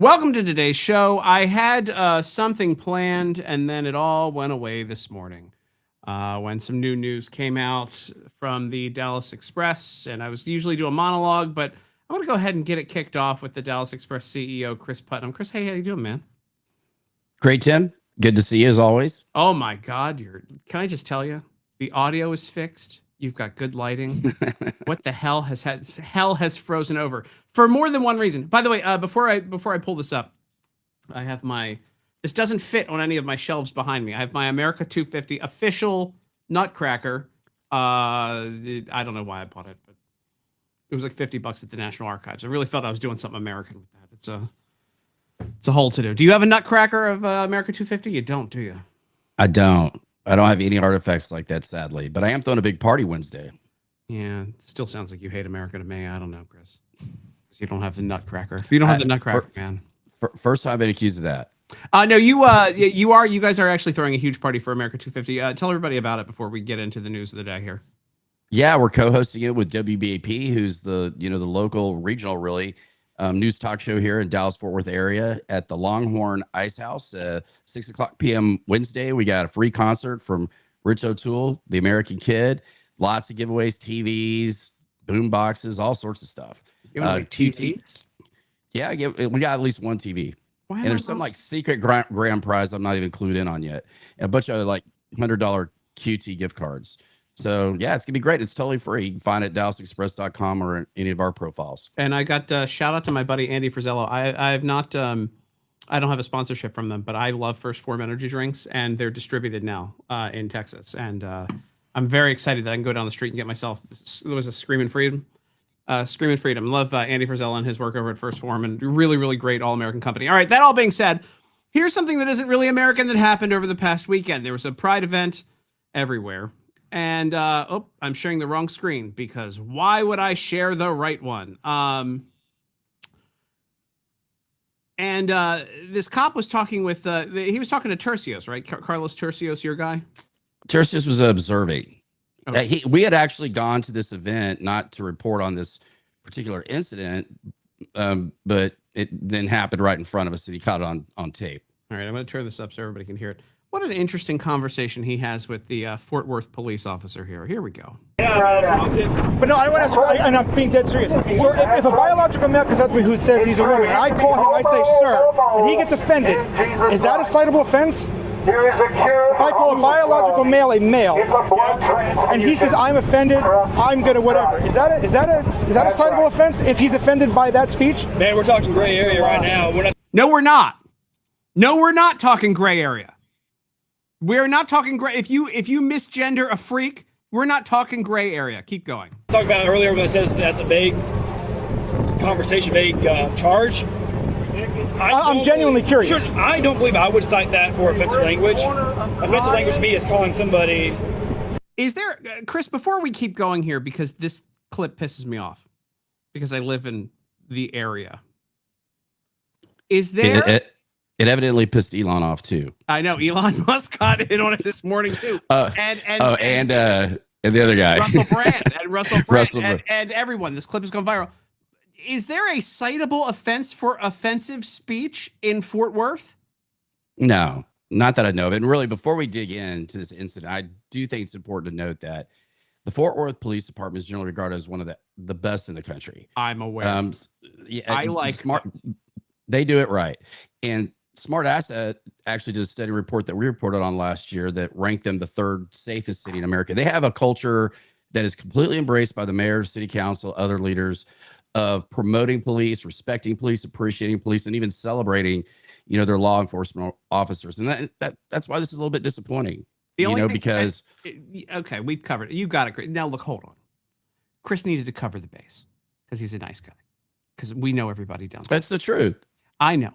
Welcome to today's show. I had something planned, and then it all went away this morning when some new news came out from the Dallas Express. And I was usually doing a monologue, but I'm going to go ahead and get it kicked off with the Dallas Express CEO, Chris Putnam. Chris, hey, how you doing, man? Great, Tim. Good to see you as always. Oh my God, can I just tell you, the audio is fixed. You've got good lighting. What the hell has frozen over for more than one reason. By the way, before I pull this up, I have this doesn't fit on any of my shelves behind me. I have my America 250 official Nutcracker. I don't know why I bought it, but it was like $50 at the National Archives. I really felt I was doing something American with that. It's a whole to do. Do you have a Nutcracker of America 250? You don't, do you? I don't have any artifacts like that, sadly, but I am throwing a big party Wednesday. Yeah, it still sounds like you hate America to me. I don't know, Chris. Because you don't have the Nutcracker. If you don't have the Nutcracker, man. First time I've been accused of that. No, you guys are actually throwing a huge party for America 250. Tell everybody about it before we get into the news of the day here. Yeah, we're co-hosting it with WBAP, who's the local regional news talk show here in Dallas-Fort Worth area at the Longhorn Ice House, 6:00 p.m. Wednesday. We got a free concert from Rich O'Toole, the American Kid. Lots of giveaways, TVs, boom boxes, all sorts of stuff. TVs? Yeah, we got at least one TV. And there's some like secret grand prize I'm not even clued in on yet. A bunch of like $100 QT gift cards. So, yeah, it's going to be great. It's totally free. You can find it at DallasExpress.com or any of our profiles. And I got shout out to my buddy Andy Frizzello. I don't have a sponsorship from them, but I love First Form energy drinks, and they're distributed now in Texas. And I'm very excited that I can go down the street and get myself, there was a Screaming Freedom. Love Andy Frizzello and his work over at First Form, and really, really great all-American company. All right, that all being said, here's something that isn't really American that happened over the past weekend. There was a Pride event everywhere. And, I'm sharing the wrong screen because why would I share the right one? This cop was talking with, he was talking to Tercios, right? Carlos Tercios, your guy? Tercios was observing. Okay. We had actually gone to this event, not to report on this particular incident, but it then happened right in front of us and he caught it on tape. All right, I'm going to turn this up so everybody can hear it. What an interesting conversation he has with the Fort Worth police officer here. Here we go. But no, I want to, and I'm being dead serious. So if a biological male comes up to me who says he's a woman, and I call him, I say, sir, and he gets offended, is that a citable offense? If I call a biological male a male, and he says I'm offended, I'm gonna whatever. Is that a citable offense if he's offended by that speech? Man, we're talking gray area right now. No, we're not. No, we're not talking gray area. We're not talking gray. If you misgender a freak, we're not talking gray area. Keep going. Talked about earlier when it says that's a vague conversation, vague charge. I'm genuinely curious. Sure, I don't believe I would cite that for offensive language. Offensive language to me is calling somebody. Is there, Chris, before we keep going here, because this clip pisses me off, because I live in the area. Is there... It evidently pissed Elon off too. I know Elon Musk got in on it this morning too. And the other guy, Russell Brand, and everyone. This clip has gone viral. Is there a citable offense for offensive speech in Fort Worth? No, not that I know of. And really, before we dig into this incident, I do think it's important to note that the Fort Worth Police Department is generally regarded as one of the best in the country. I'm aware. I like smart. They do it right. And Smart Asset actually did a study report that we reported on last year that ranked them the third safest city in America. They have a culture that is completely embraced by the mayor, city council, other leaders of promoting police, respecting police, appreciating police, and even celebrating, their law enforcement officers. And that's why this is a little bit disappointing, because. Okay, we've covered it. You got it. Now look, hold on. Chris needed to cover the base because he's a nice guy. Because we know everybody down there. That's the truth. I know.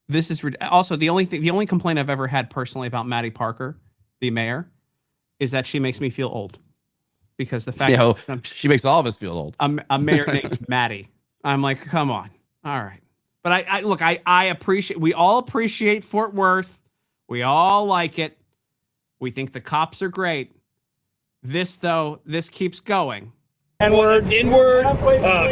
This is also the only complaint I've ever had personally about Maddie Parker, the mayor, is that she makes me feel old. Because the fact that she makes all of us feel old. A mayor named Maddie. I'm like, come on. All right. But I appreciate, we all appreciate Fort Worth. We all like it. We think the cops are great. This keeps going. N-word. N-word,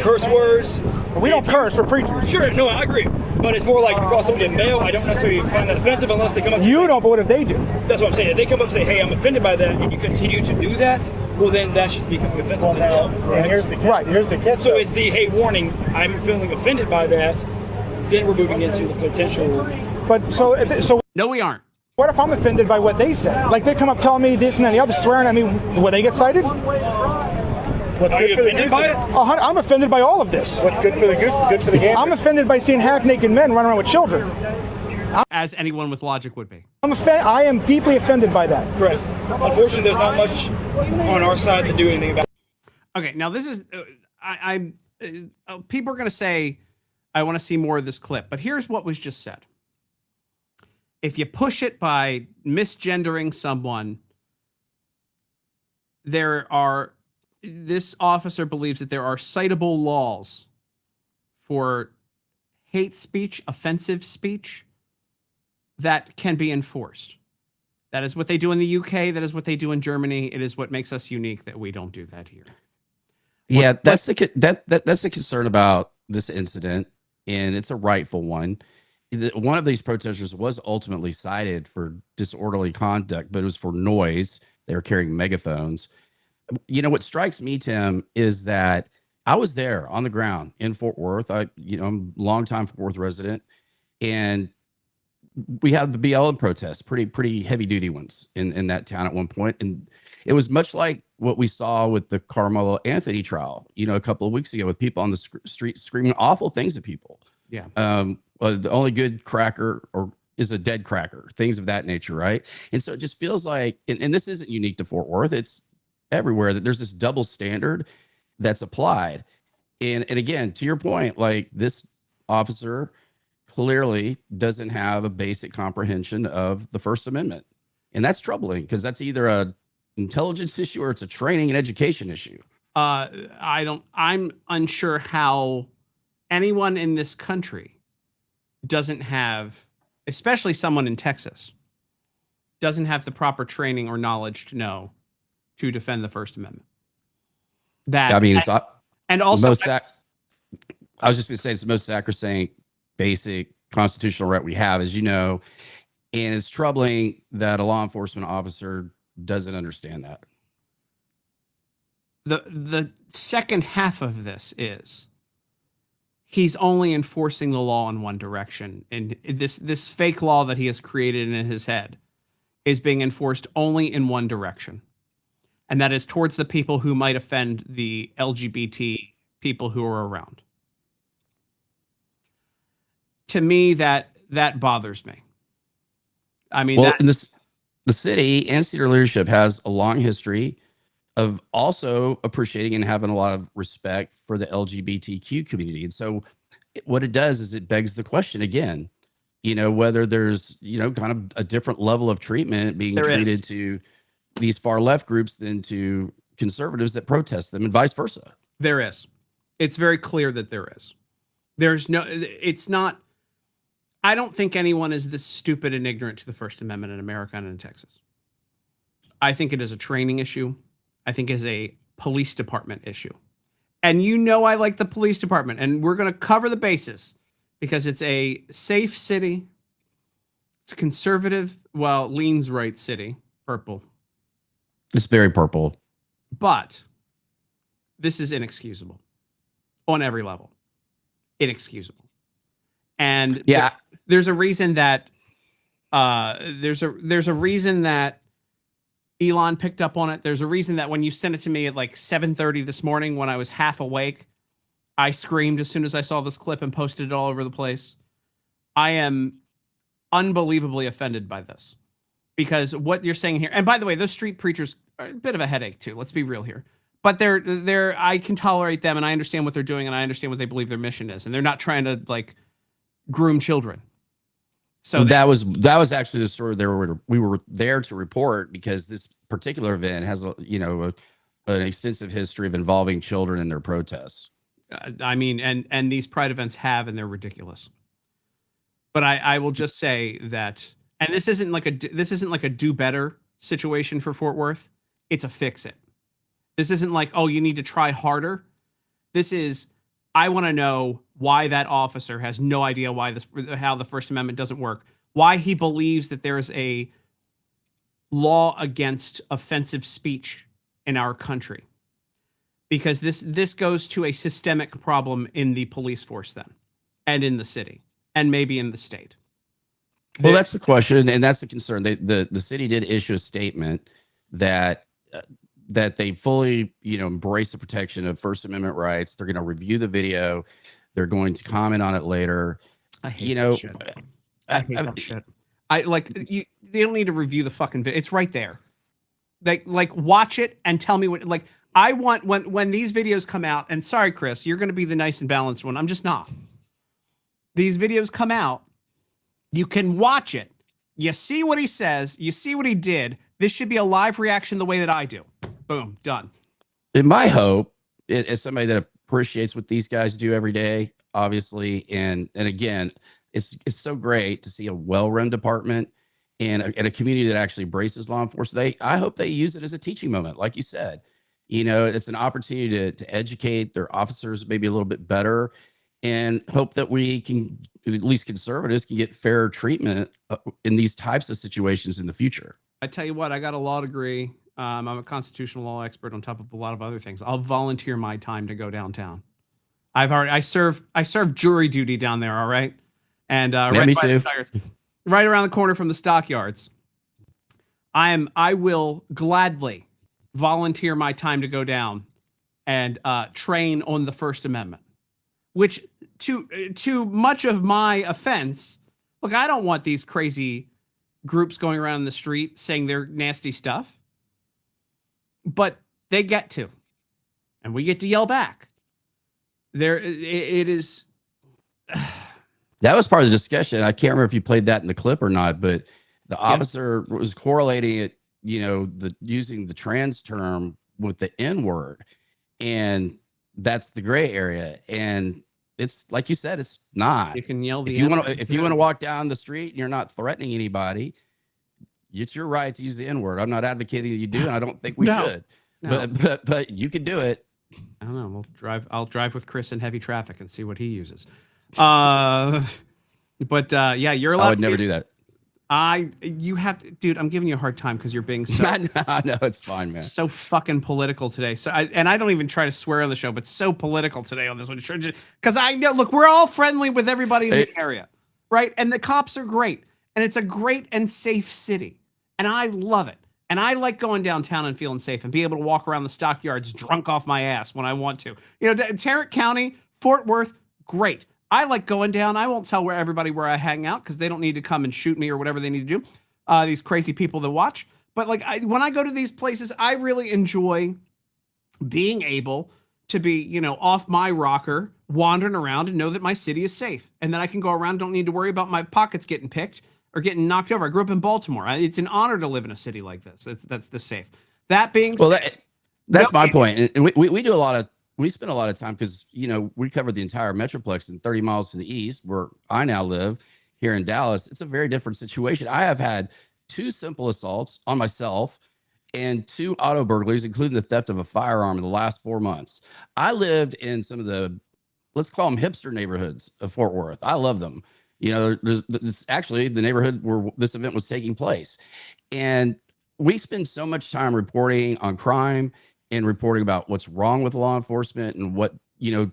curse words. We don't curse. We're preachers. Sure, no, I agree. But it's more like you call somebody a male. I don't necessarily find that offensive unless they come up. You don't, but what if they do? That's what I'm saying. If they come up and say, "Hey, I'm offended by that," and you continue to do that, well, then that's just becoming offensive to them. And Correct? here's the catch. Here's the catch. So it's the hey, warning. I'm feeling offended by that. Then we're moving into the potential. But so No, we aren't. what if I'm offended by what they say? Like they come up telling me this and that, and the other, swearing at me. Will they get cited? What's Are good you for the offended goose? by it? I'm offended by all of this. What's good for the goose is good for the gander. I'm offended by seeing half-naked men running around with children. As anyone with logic would be. I am deeply offended by that. Correct. Unfortunately, there's not much on our side to do anything about. Okay, now this is people are going to say, I want to see more of this clip, but here's what was just said. If you push it by misgendering someone, this officer believes that there are citable laws for hate speech, offensive speech that can be enforced. That is what they do in the UK. That is what they do in Germany. It is what makes us unique that we don't do that here. Yeah, that's the concern about this incident, and it's a rightful one. One of these protesters was ultimately cited for disorderly conduct, but it was for noise. They were carrying megaphones. You know, what strikes me, Tim, is that I was there on the ground in Fort Worth. I'm a longtime Fort Worth resident, and we had the BLM protests, pretty heavy duty ones in that town at one point. And it was much like what we saw with the Carmelo Anthony trial, a couple of weeks ago, with people on the street screaming awful things at people. Yeah. The only good cracker is a dead cracker, things of that nature. Right. And so it just feels like, and this isn't unique to Fort Worth, it's everywhere, that there's this double standard that's applied. And again, to your point, like, this officer clearly doesn't have a basic comprehension of the First Amendment. And that's troubling, because that's either a intelligence issue or it's a training and education issue. I'm unsure how anyone in this country doesn't have, especially someone in Texas, doesn't have the proper training or knowledge to defend the First Amendment. I mean, it's and also, I was just going to say, it's the most sacrosanct, basic constitutional right we have, as you know, and it's troubling that a law enforcement officer doesn't understand that. The second half of this is he's only enforcing the law in one direction, and this fake law that he has created in his head is being enforced only in one direction, and that is towards the people who might offend the LGBT people who are around. To me, that bothers me. I mean, the city and city leadership has a long history of also appreciating and having a lot of respect for the LGBTQ community. And so what it does is it begs the question again, whether there's, kind of a different level of treatment being treated to these far left groups than to conservatives that protest them, and vice versa. There is. It's very clear that there is. It's not. I don't think anyone is this stupid and ignorant to the First Amendment in America and in Texas. I think it is a training issue. I think it is a police department issue. And I like the police department, and we're going to cover the bases because it's a safe city. It's conservative, leans right city, purple. It's very purple. But this is inexcusable on every level. Inexcusable. And yeah, there's a reason that there's a reason that Elon picked up on it. There's a reason that when you sent it to me at like 7:30 this morning, when I was half awake, I screamed as soon as I saw this clip and posted it all over the place. I am unbelievably offended by this, because what you're saying here, and by the way, those street preachers are a bit of a headache too. Let's be real here. But I can tolerate them, and I understand what they're doing, and I understand what they believe their mission is, and they're not trying to like groom children. So that was actually the story we were there to report, because this particular event has an extensive history of involving children in their protests. I mean, and these pride events have, and they're ridiculous. But I will just say that, and this isn't like a do better situation for Fort Worth. It's a fix it. This isn't like, oh, you need to try harder. This is, I want to know why that officer has no idea how the First Amendment doesn't work, why he believes that there is a law against offensive speech in our country. Because this goes to a systemic problem in the police force then, and in the city, and maybe in the state. Well, that's the question, and that's the concern. The city did issue a statement that that they fully, embrace the protection of First Amendment rights. They're going to review the video. They're going to comment on it later. I hate that shit. I hate that shit. They don't need to review the fucking video. It's right there. Like watch it and tell me what. Like, I want when these videos come out. And sorry, Chris, you're going to be the nice and balanced one. I'm just not. These videos come out. You can watch it. You see what he says. You see what he did. This should be a live reaction the way that I do. Boom, done. In my hope, as somebody that appreciates what these guys do every day, obviously, and again, it's so great to see a well-run department and a community that actually embraces law enforcement. I hope they use it as a teaching moment, like you said. It's an opportunity to educate their officers maybe a little bit better, and hope that we can, at least conservatives, can get fair treatment in these types of situations in the future. I tell you what, I got a law degree. I'm a constitutional law expert on top of a lot of other things. I'll volunteer my time to go downtown. I serve jury duty down there. All right. And me too. Right around the corner from the stockyards. I will gladly volunteer my time to go down and train on the First Amendment, which to much of my offense, look, I don't want these crazy groups going around in the street saying their nasty stuff, but they get to, and we get to yell back. It is. That was part of the discussion. I can't remember if you played that in the clip or not, but the officer was correlating it, using the trans term with the N word, and that's the gray area. And it's like you said, it's not. You can yell the if you want to walk down the street and you're not threatening anybody, it's your right to use the N word. I'm not advocating that you do, and I don't think we should. No. But you can do it. I don't know. I'll drive with Chris in heavy traffic and see what he uses. Yeah, you're allowed. I would never do that. You have to, dude. I'm giving you a hard time because you're being so. No, it's fine, man. So fucking political today. So I don't even try to swear on the show, but so political today on this one because I know. Look, we're all friendly with everybody in the area, right? And the cops are great, and it's a great and safe city, and I love it. And I like going downtown and feeling safe and be able to walk around the stockyards drunk off my ass when I want to. Tarrant County, Fort Worth, great. I like going down. I won't tell everybody where I hang out because they don't need to come and shoot me or whatever they need to do. These crazy people that watch. But when I go to these places, I really enjoy being able to be, off my rocker, wandering around and know that my city is safe. And then I can go around, don't need to worry about my pockets getting picked or getting knocked over. I grew up in Baltimore. It's an honor to live in a city like this. That's the safe. That being said, that's my point. And we do a lot of. We spend a lot of time because, we cover the entire Metroplex and 30 miles to the east where I now live here in Dallas. It's a very different situation. I have had 2 simple assaults on myself and 2 auto burglaries, including the theft of a firearm in the last 4 months. I lived in some of the, let's call them hipster neighborhoods of Fort Worth. I love them. There's actually the neighborhood where this event was taking place. And we spend so much time reporting on crime and reporting about what's wrong with law enforcement and what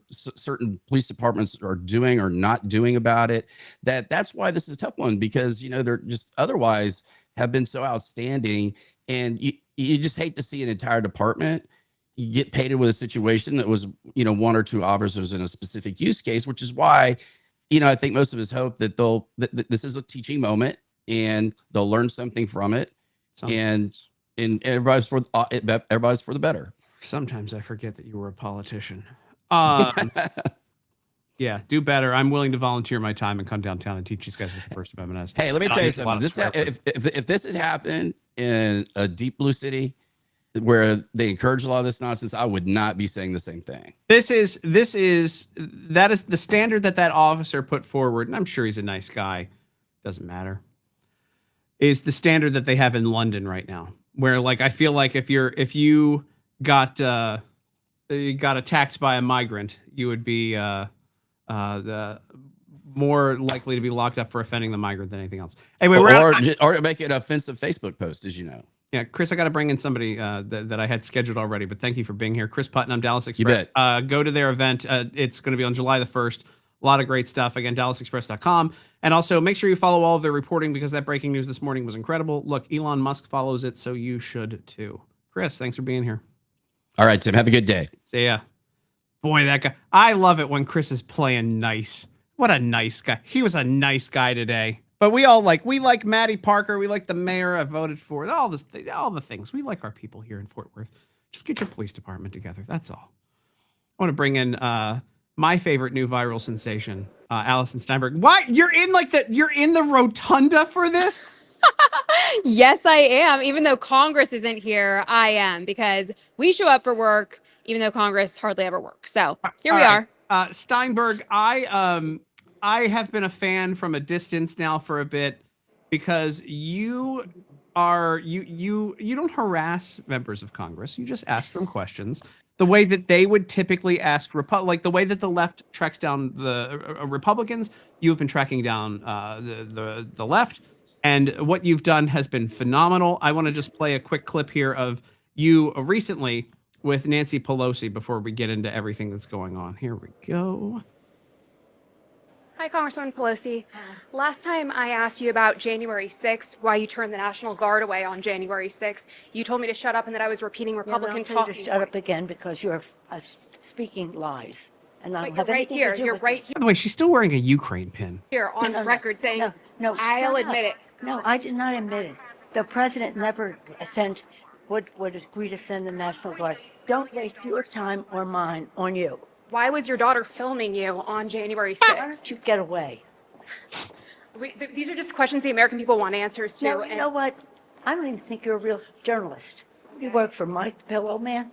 certain police departments are doing or not doing about it. That's why this is a tough one, because they're just otherwise have been so outstanding, and you just hate to see an entire department get painted with a situation that was 1 or 2 officers in a specific use case, which is why I think most of us hope that this is a teaching moment and they'll learn something from it. Sometimes. And everybody's for the better. Sometimes I forget that you were a politician. Yeah, do better. I'm willing to volunteer my time and come downtown and teach these guys what the First Amendment is. Hey, let me tell you something. If this has happened in a deep blue city where they encourage a lot of this nonsense, I would not be saying the same thing. That is the standard that officer put forward, and I'm sure he's a nice guy. Doesn't matter. Is the standard that they have in London right now. Where I feel like if you got attacked by a migrant, you would be the more likely to be locked up for offending the migrant than anything else. Anyway, or make it an offensive Facebook post, as you know. Yeah, Chris, I got to bring in somebody that I had scheduled already, but thank you for being here. Chris Putnam, Dallas You Express. bet. Go to their event. It's going to be on July the 1st. A lot of great stuff. Again, DallasExpress.com. And also make sure you follow all of their reporting because that breaking news this morning was incredible. Look, Elon Musk follows it, so you should too. Chris, thanks for being here. All right, Tim. Have a good day. See ya. Boy, that guy. I love it when Chris is playing nice. What a nice guy. He was a nice guy today. But we like Maddie Parker. We like the mayor I voted for. All the things. We like our people here in Fort Worth. Just get your police department together. That's all. I want to bring in my favorite new viral sensation, Allison Steinberg. Why? You're in the rotunda for this? Yes, I am. Even though Congress isn't here, I am, because we show up for work, even though Congress hardly ever works. So here we are. Steinberg, I have been a fan from a distance now for a bit because you don't harass members of Congress. You just ask them questions the way that they would typically ask like the way that the left tracks down the Republicans. You've been tracking down the left. And what you've done has been phenomenal. I want to just play a quick clip here of you recently with Nancy Pelosi before we get into everything that's going on. Here we go. Hi, Congresswoman Pelosi. Last time I asked you about January 6th, why you turned the National Guard away on January 6th, you told me to shut up and that I was repeating Republican talking. Just shut up again because you're speaking lies. And I don't have You're right anything here. to do You're with right it. By the way, she's still wearing a Ukraine pin. here on the record saying, No, I'll shut up. admit it. No, I did not admit it. The president never would agree to send the National Guard. Don't waste your time or mine on you. Why was your daughter filming you on January Why 6th? don't you get away? These are just questions the American people want answers to. No, you know what? I don't even think you're a real journalist. You work for Mike the Pillow Man.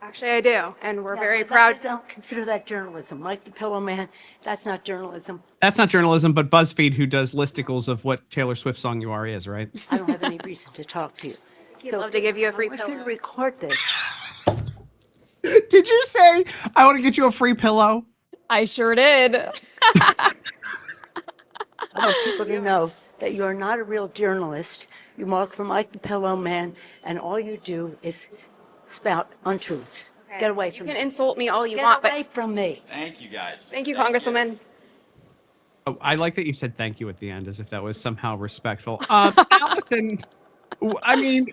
Actually, I do, and we're very I proud. don't consider that journalism. Mike the Pillow Man, that's not journalism. That's not journalism, but BuzzFeed, who does listicles of what Taylor Swift song you are, is, right? I don't have any reason to talk to you. He'd love to give you a free I want you to pillow. record this. Did you say, I want to get you a free pillow? I sure did. I want people to know that you're not a real journalist. You work for Mike the Pillow Man, and all you do is spout untruths. Get away from You me. can insult me all you Get want, away but from me. Thank you, guys. thank you, Congresswoman. Oh, I like that you said thank you at the end as if that was somehow respectful. Allison, I mean,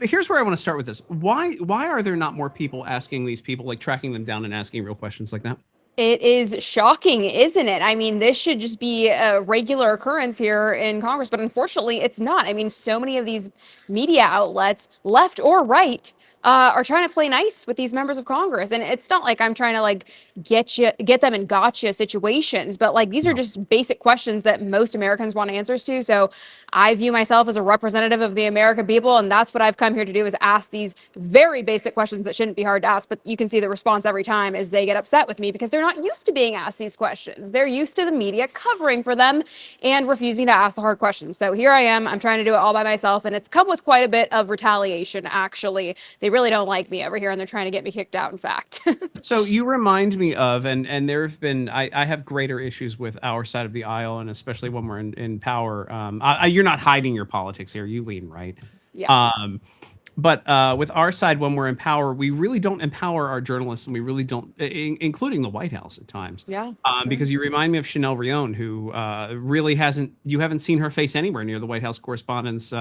here's where I want to start with this. Why are there not more people asking these people, like tracking them down and asking real questions like that? It is shocking, isn't it? I mean, this should just be a regular occurrence here in Congress, but unfortunately it's not. I mean, so many of these media outlets, left or right, are trying to play nice with these members of Congress. And it's not like I'm trying to like get them in gotcha situations, but like these are just basic questions that most Americans want answers to. So I view myself as a representative of the American people, and that's what I've come here to do, is ask these very basic questions that shouldn't be hard to ask. But you can see the response every time is they get upset with me because they're not used to being asked these questions. They're used to the media covering for them and refusing to ask the hard questions. So here I am. I'm trying to do it all by myself, and it's come with quite a bit of retaliation, actually. They really don't like me over here, and they're trying to get me kicked out, in fact. So you remind me of, and there have been, I have greater issues with our side of the aisle, and especially when we're in power. You're not hiding your politics here. You lean right. Yeah. But with our side, when we're in power, we really don't empower our journalists, and we really don't, including the White House at times. Yeah. Because you remind me of Chanel Rion, who really you haven't seen her face anywhere near the White House correspondence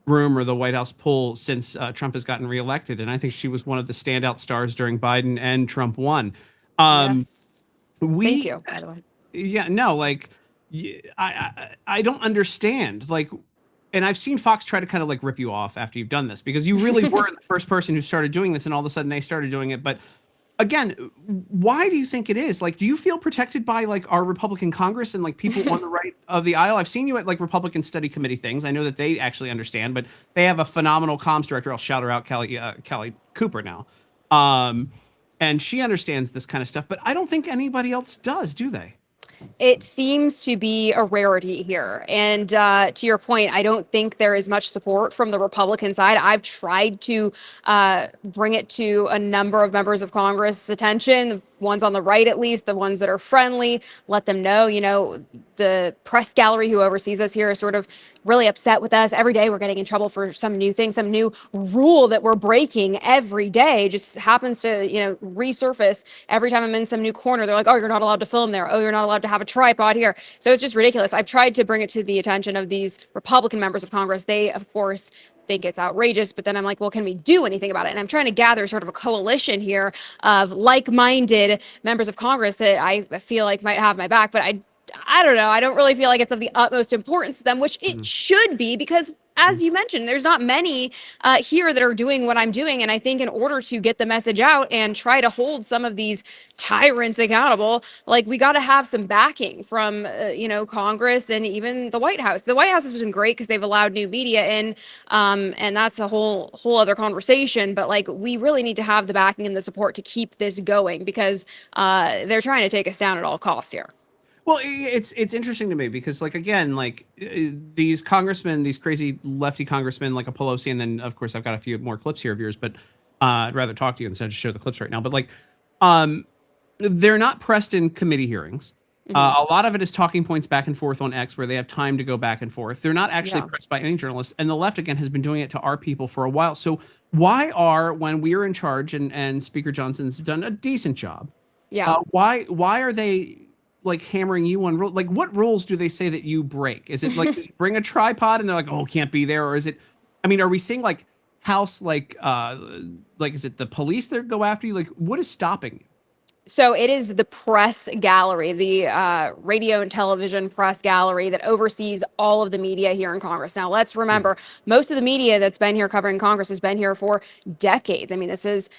room or the White House poll since Trump has gotten reelected. And I think she was one of the standout stars during Biden and Trump won. Yes. Thank you, by the way. Yeah, no, like, I don't understand. Like, and I've seen Fox try to kind of like rip you off after you've done this, because you really were the first person who started doing this, and all of a sudden they started doing it. But again, why do you think it is? Like, do you feel protected by like our Republican Congress and like people on the right of the aisle? I've seen you at like Republican study committee things. I know that they actually understand, but they have a phenomenal comms director. I'll shout her out, Kelly Cooper now. And she understands this kind of stuff, but I don't think anybody else does, do they? it seems to be a rarity here. And to your point, I don't think there is much support from the Republican side. I've tried to bring it to a number of members of Congress' attention, the ones on the right at least, the ones that are friendly, let them know, the press gallery who oversees us here is sort of really upset with us. Every day we're getting in trouble for some new thing, some new rule that we're breaking every day. Just happens to, resurface every time I'm in some new corner. They're like, oh, you're not allowed to film there. Oh, you're not allowed to have a tripod here. So it's just ridiculous. I've tried to bring it to the attention of these Republican members of Congress. They, of course, think it's outrageous, but then I'm like, well, can we do anything about it? And I'm trying to gather sort of a coalition here of like-minded members of Congress that I feel like might have my back, but I don't know. I don't really feel like it's of the utmost importance to them, which it should be, because as you mentioned, there's not many here that are doing what I'm doing. And I think in order to get the message out and try to hold some of these tyrants accountable, like, we got to have some backing from, Congress and even the White House. The White House has been great because they've allowed new media in, and that's a whole other conversation. But like, we really need to have the backing and the support to keep this going, because they're trying to take us down at all costs here. Well, it's interesting to me because, like, again, like, these congressmen, these crazy lefty congressmen like a Pelosi, and then of course I've got a few more clips here of yours, but I'd rather talk to you instead of just show the clips right now. But like, they're not pressed in committee hearings. A lot of it is talking points back and forth on X, where they have time to go back and forth. They're not actually pressed by any journalists, and the left again has been doing it to our people for a while. So why when we are in charge and Speaker Johnson's done a decent job? Yeah. Why are they like hammering you on rules? Like, what rules do they say that you break? Is it like bring a tripod and they're like, oh, can't be there? Or is it, I mean, are we seeing like house, like is it the police that go after you? Like, what is stopping you? So it is the press gallery, the radio and television press gallery that oversees all of the media here in Congress. Now, let's remember, most of the media that's been here covering Congress has been here for decades. I mean, this is,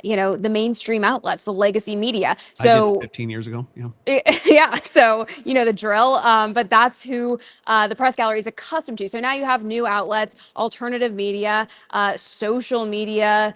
the mainstream outlets, the legacy media. So I did it 15 years ago. Yeah. yeah. So, the drill. But that's who the press gallery is accustomed to. So now you have new outlets, alternative media, social media,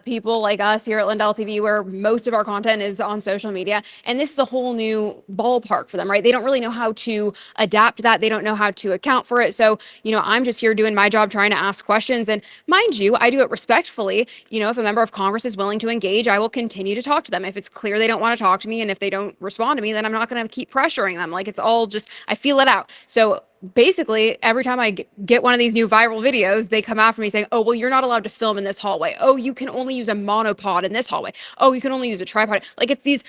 people like us here at Lindell TV, where most of our content is on social media. And this is a whole new ballpark for them, right? They don't really know how to adapt that. They don't know how to account for it. So, I'm just here doing my job, trying to ask questions. And mind you, I do it respectfully. If a member of Congress is willing to engage, I will continue to talk to them. If it's clear they don't want to talk to me, and if they don't respond to me, then I'm not going to keep pressuring them. Like, it's all just, I feel it out. So basically, every time I get one of these new viral videos, they come after me saying, oh, well, you're not allowed to film in this hallway. Oh, you can only use a monopod in this hallway. Oh, you can only use a tripod. Like, it's these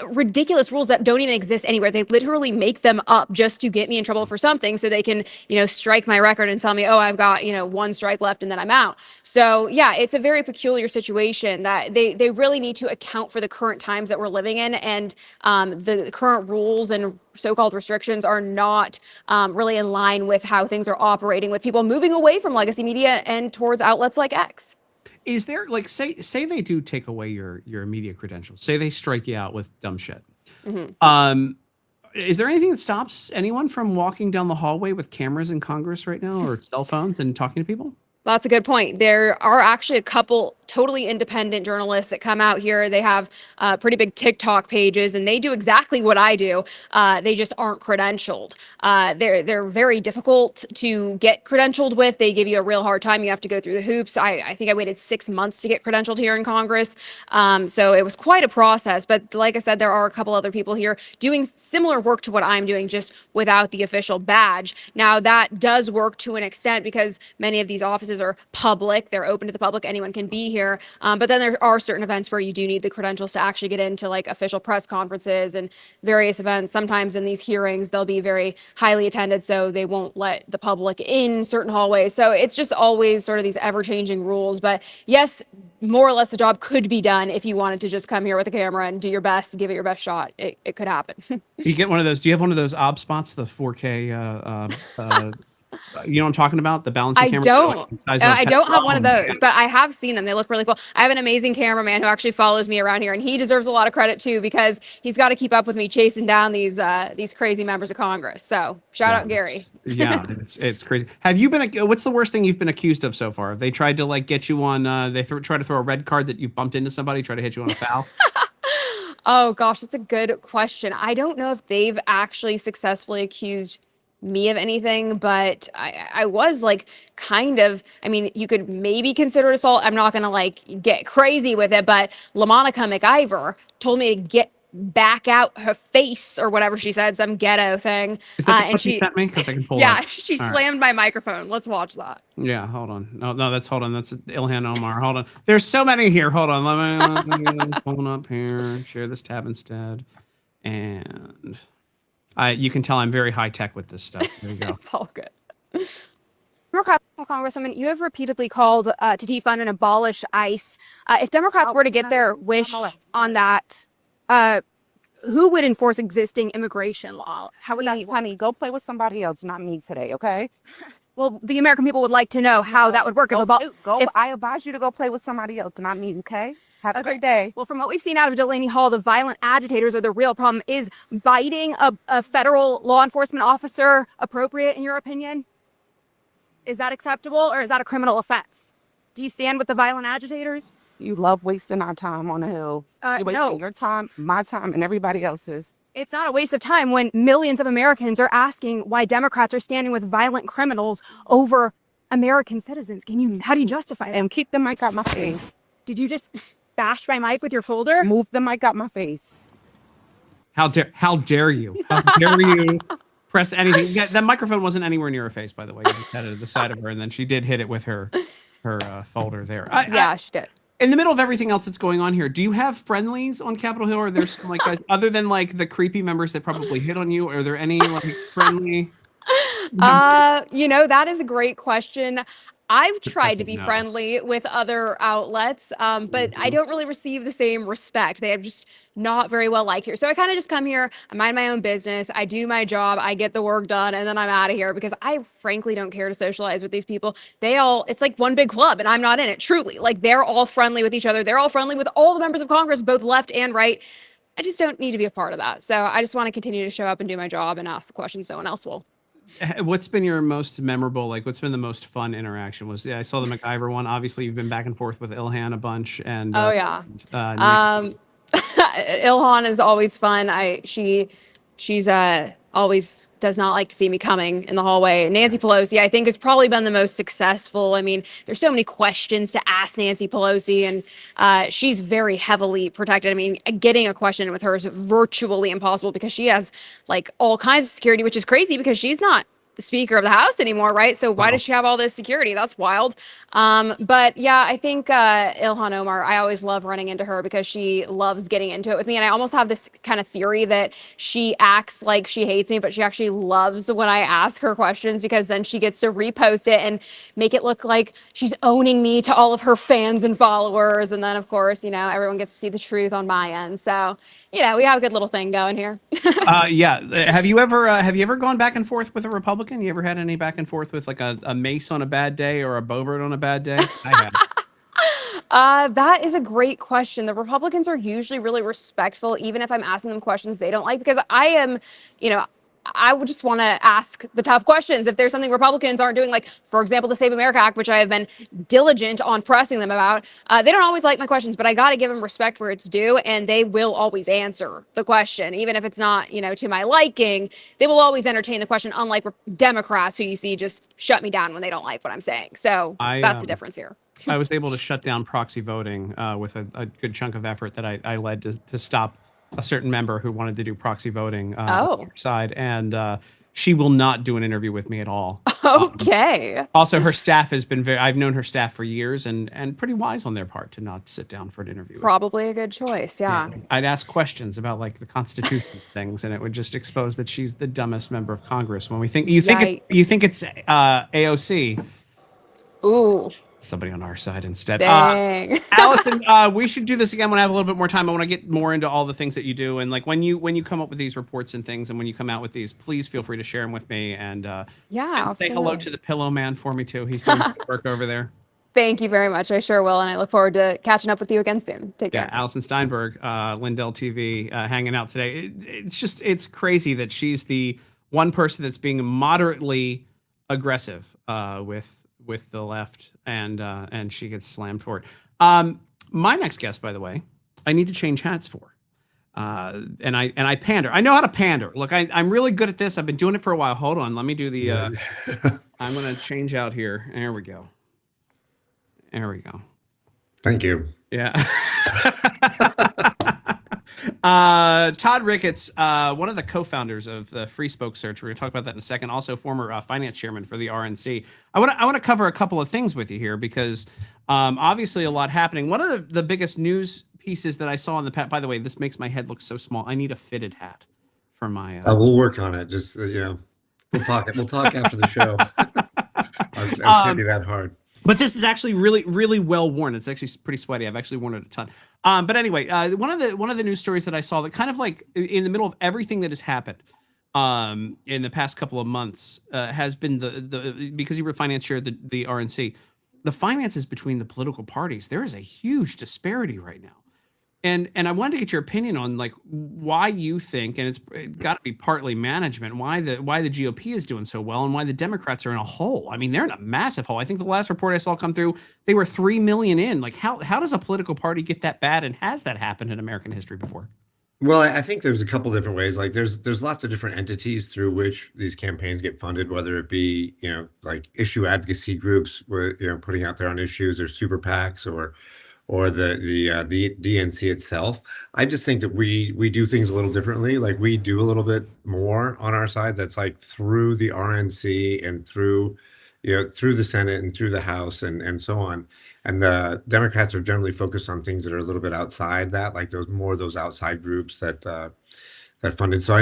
ridiculous rules that don't even exist anywhere. They literally make them up just to get me in trouble for something, so they can, strike my record and tell me, oh, I've got, one strike left and then I'm out. So yeah, it's a very peculiar situation that they really need to account for the current times that we're living in. And the current rules and so-called restrictions are not really in line with how things are operating, with people moving away from legacy media and towards outlets like X. Is there, like, say they do take away your media credentials, say they strike you out with dumb shit. Is there anything that stops anyone from walking down the hallway with cameras in Congress right now, or cell phones, and talking to people? That's a good point. There are actually a couple totally independent journalists that come out here. They have pretty big TikTok pages, and they do exactly what I do. They just aren't credentialed. They're very difficult to get credentialed with. They give you a real hard time. You have to go through the hoops. I think I waited 6 months to get credentialed here in Congress. So it was quite a process. But like I said, there are a couple other people here doing similar work to what I'm doing, just without the official badge. Now, that does work to an extent because many of these offices are public. They're open to the public. Anyone can be here. But then there are certain events where you do need the credentials to actually get into, like, official press conferences and various events. Sometimes in these hearings, they'll be very highly attended, so they won't let the public in certain hallways. So it's just always sort of these ever-changing rules. But yes, more or less the job could be done if you wanted to just come here with a camera and do your best, give it your best shot. It could happen. You get one of those. Do you have one of those ob spots, the 4K? You know what I'm talking about? The balancing camera. I don't have one of those, but I have seen them. They look really cool. I have an amazing cameraman who actually follows me around here, and he deserves a lot of credit too, because he's got to keep up with me chasing down these crazy members of Congress. So shout out Gary. Yeah, it's crazy. Have you been? What's the worst thing you've been accused of so far? Have they tried to, like, get you on? They try to throw a red card that you've bumped into somebody, try to hit you on a foul. Oh gosh, that's a good question. I don't know if they've actually successfully accused me of anything, but I was like kind of, I mean, you could maybe consider it assault. I'm not gonna like get crazy with it, but LaMonica McIver told me to get back out her face or whatever she said, some ghetto thing. Is that the And clip you she, sent me? Because I can pull yeah, that. she All right. slammed my microphone. Let's watch that. Yeah, hold on. No, hold on. That's Ilhan Omar. Hold on. There's so many here. Hold on. Let me pull up here. Share this tab instead. And you can tell I'm very high tech with this stuff. There you go. It's all good. Democrat Congresswoman, you have repeatedly called to defund and abolish ICE. If Democrats were to get their wish on that, who would enforce existing immigration law? How would that? Honey, go play with somebody else, not me today, okay? Well, the American people would like to know how that would work. I advise you to go play with somebody else, not me, okay? Have a great day. Well, from what we've seen out of Delaney Hall, the violent agitators are the real problem. Is biting a federal law enforcement officer appropriate in your opinion? Is that acceptable or is that a criminal offense? Do you stand with the violent agitators? You love wasting our time on the Hill. You're wasting No. your time, my time, and everybody else's. It's not a waste of time when millions of Americans are asking why Democrats are standing with violent criminals over American citizens. How do you justify that? And keep the mic out my face. Did you just bash my mic with your folder? Move the mic out my face. How dare you? How dare you press anything? Yeah, that microphone wasn't anywhere near her face, by the way. You just had it at the side of her, and then she did hit it with her folder there. Yeah, she did. In the middle of everything else that's going on here, do you have friendlies on Capitol Hill? Or there's some like guys other than like the creepy members that probably hit on you? Are there any like friendly? That is a great question. I've tried to be no. friendly with other outlets, but I don't really receive the same respect. They are just not very well liked here. So I kind of just come here, I mind my own business, I do my job, I get the work done, and then I'm out of here because I frankly don't care to socialize with these people. It's like one big club, and I'm not in it, truly. Like, they're all friendly with each other. They're all friendly with all the members of Congress, both left and right. I just don't need to be a part of that. So I just want to continue to show up and do my job and ask the questions no one else will. What's been your most memorable, like what's been the most fun interaction? I saw the McIver one. Obviously, you've been back and forth with Ilhan a bunch. And Oh, yeah. Ilhan is always fun. She's always does not like to see me coming in the hallway. Nancy Pelosi, I think, has probably been the most successful. I mean, there's so many questions to ask Nancy Pelosi, and she's very heavily protected. I mean, getting a question with her is virtually impossible because she has like all kinds of security, which is crazy because she's not the Speaker of the House anymore, right? So why does she have all this security? That's wild. But yeah, I think Ilhan Omar, I always love running into her because she loves getting into it with me. And I almost have this kind of theory that she acts like she hates me, but she actually loves when I ask her questions because then she gets to repost it and make it look like she's owning me to all of her fans and followers. And then, of course, everyone gets to see the truth on my end. So, we have a good little thing going here. Yeah. Have you ever gone back and forth with a Republican? You ever had any back and forth with like a Mace on a bad day or a Boebert on a bad day? I have. That is a great question. The Republicans are usually really respectful, even if I'm asking them questions they don't like, because I am, I would just want to ask the tough questions. If there's something Republicans aren't doing, like, for example, the Save America Act, which I have been diligent on pressing them about, they don't always like my questions, but I got to give them respect where it's due, and they will always answer the question. Even if it's not, to my liking, they will always entertain the question, unlike Democrats who you see just shut me down when they don't like what I'm saying. So that's the difference here. I was able to shut down proxy voting with a good chunk of effort that I led to stop a certain member who wanted to do proxy voting on her side, and she will not do an interview with me at all. Okay. Also, her staff has been I've known her staff for years, and pretty wise on their part to not sit down for an interview. Probably a good choice, yeah. I'd ask questions about like the Constitution things, and it would just expose that she's the dumbest member of Congress. When you think it's AOC. Ooh. Somebody on our side instead. Dang. Allison, we should do this again when I have a little bit more time. I want to get more into all the things that you do, and like when you come up with these reports and things, and when you come out with these, please feel free to share them with me. And say hello to the Pillow Man for me too. He's doing good work over there. Thank you very much. I sure will, and I look forward to catching up with you again soon. Take care. Yeah, Allison Steinberg, Lindell TV, hanging out today. It's crazy that she's the one person that's being moderately aggressive with the left, and she gets slammed for it. My next guest, by the way, I need to change hats for. And I pander. I know how to pander. Look, I'm really good at this. I've been doing it for a while. Hold on. Let me do the. I'm gonna change out here. There we go. There we go. Thank you. Yeah. Todd Ricketts, one of the co-founders of the Free Spoke Search. We're going to talk about that in a second. Also, former finance chairman for the RNC. I want to cover a couple of things with you here because obviously a lot happening. One of the biggest news pieces that I saw in the past. By the way, this makes my head look so small. I need a fitted hat for my. We'll work on it. Just we'll talk. We'll talk after the show. I'll can't be that hard. But this is actually really, really well worn. It's actually pretty sweaty. I've actually worn it a ton. But anyway, one of the news stories that I saw that kind of like in the middle of everything that has happened in the past couple of months has been the because you were finance chair of the RNC, the finances between the political parties. There is a huge disparity right now. And I wanted to get your opinion on like why you think, and it's got to be partly management, why the GOP is doing so well and why the Democrats are in a hole. I mean, they're in a massive hole. I think the last report I saw come through, they were 3 million in. Like how does a political party get that bad, and has that happened in American history before? Well, I think there's a couple different ways. Like there's lots of different entities through which these campaigns get funded, whether it be, like issue advocacy groups, putting out their own issues, or super PACs, or the DNC itself. I just think that we do things a little differently. Like we do a little bit more on our side. That's like through the RNC and through the Senate and through the House and so on. And the Democrats are generally focused on things that are a little bit outside that, like those outside groups that funded. So I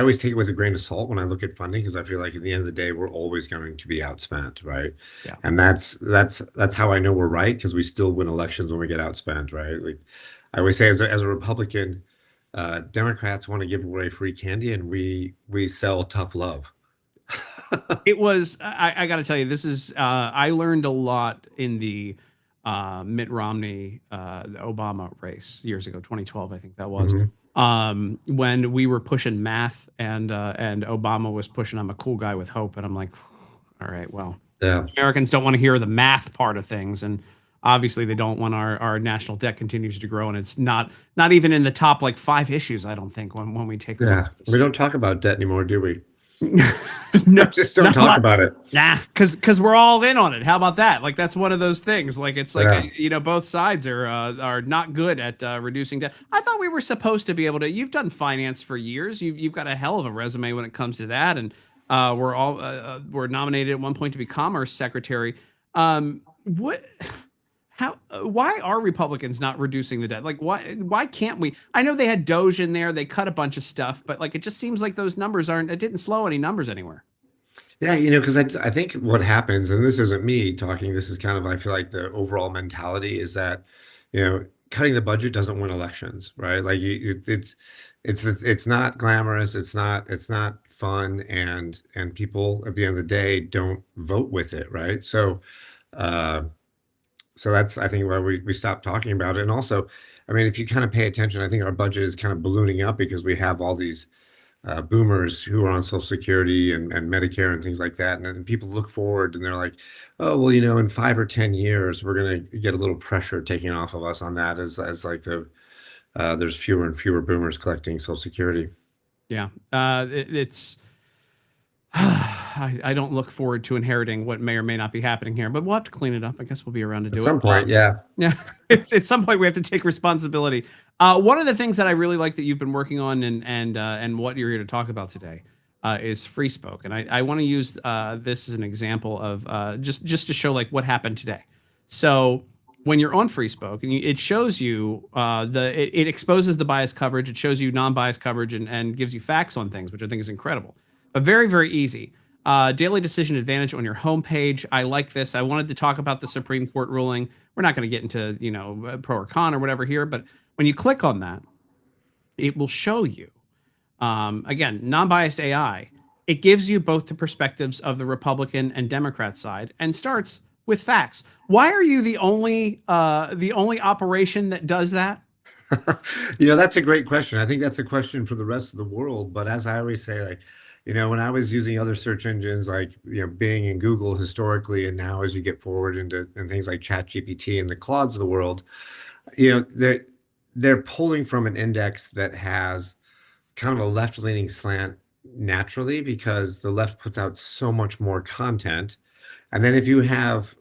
always take it with a grain of salt when I look at funding, because I feel like at the end of the day, we're always going to be outspent, right? Yeah. And that's how I know we're right, because we still win elections when we get outspent, right? Like I always say, as a Republican, Democrats want to give away free candy, and we sell tough love. It was, I got to tell you, this is, I learned a lot in the Mitt Romney, Obama race years ago, 2012, I think that was. Mm-hmm. When we were pushing math and Obama was pushing, I'm a cool guy with hope. And I'm like, all right, well, Yeah. Americans don't want to hear the math part of things. And obviously they don't want our national debt continues to grow. And it's not even in the top like 5 issues, I don't think, when we take. Yeah. We don't talk about debt anymore, do we? No, Just don't talk about it. Nah, because we're all in on it. How about that? Like that's one of those things. Like it's like both sides are not good at reducing debt. I thought we were supposed to be able to. You've done finance for years. You've got a hell of a resume when it comes to that. And we're nominated at one point to be Commerce Secretary. Why are Republicans not reducing the debt? Like, why can't we? I know they had Doge in there. They cut a bunch of stuff, but like, it just seems like those numbers it didn't slow any numbers anywhere. Yeah, because I think what happens, and this isn't me talking, this is kind of, I feel like the overall mentality is that, cutting the budget doesn't win elections, right? Like it's not glamorous. It's not fun. And people at the end of the day don't vote with it. Right. So that's, I think, why we stopped talking about it. And also, I mean, if you kind of pay attention, I think our budget is kind of ballooning up because we have all these boomers who are on Social Security and Medicare and things like that. And then people look forward and they're like, oh, well, in 5 or 10 years, we're going to get a little pressure taken off of us on that as like there's fewer and fewer boomers collecting Social Security. Yeah. It's I don't look forward to inheriting what may or may not be happening here, but we'll have to clean it up. I guess we'll be around to do it. At some point, yeah. Yeah. At some point we have to take responsibility. One of the things that I really like that you've been working on and what you're here to talk about today is Free Spoke. And I want to use this as an example of just to show like what happened today. So when you're on Free Spoke, and it shows you it exposes the biased coverage, it shows you non-biased coverage and gives you facts on things, which I think is incredible. But very, very easy. Daily decision advantage on your homepage. I like this. I wanted to talk about the Supreme Court ruling. We're not going to get into, pro or con or whatever here, but when you click on that, it will show you, again, non-biased AI. It gives you both the perspectives of the Republican and Democrat side and starts with facts. Why are you the only operation that does that? That's a great question. I think that's a question for the rest of the world. But as I always say, like, when I was using other search engines like, Bing and Google historically, and now as you get forward into things like ChatGPT and the Claudes of the world, they're pulling from an index that has kind of a left-leaning slant naturally because the left puts out so much more content. And then if you have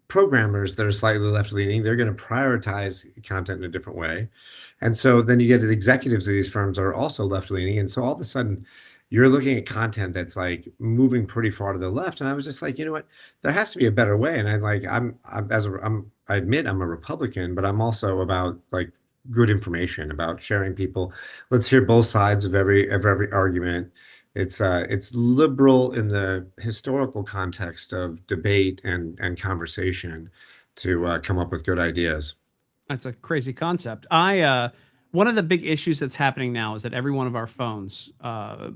programmers that are slightly left-leaning, they're going to prioritize content in a different way. And so then you get the executives of these firms that are also left-leaning. And so all of a sudden, you're looking at content that's like moving pretty far to the left. And I was just like, you know what? There has to be a better way. And I admit I'm a Republican, but I'm also about like good information, about sharing people. Let's hear both sides of every argument. It's liberal in the historical context of debate and conversation to come up with good ideas. That's a crazy concept. One of the big issues that's happening now is that every one of our phones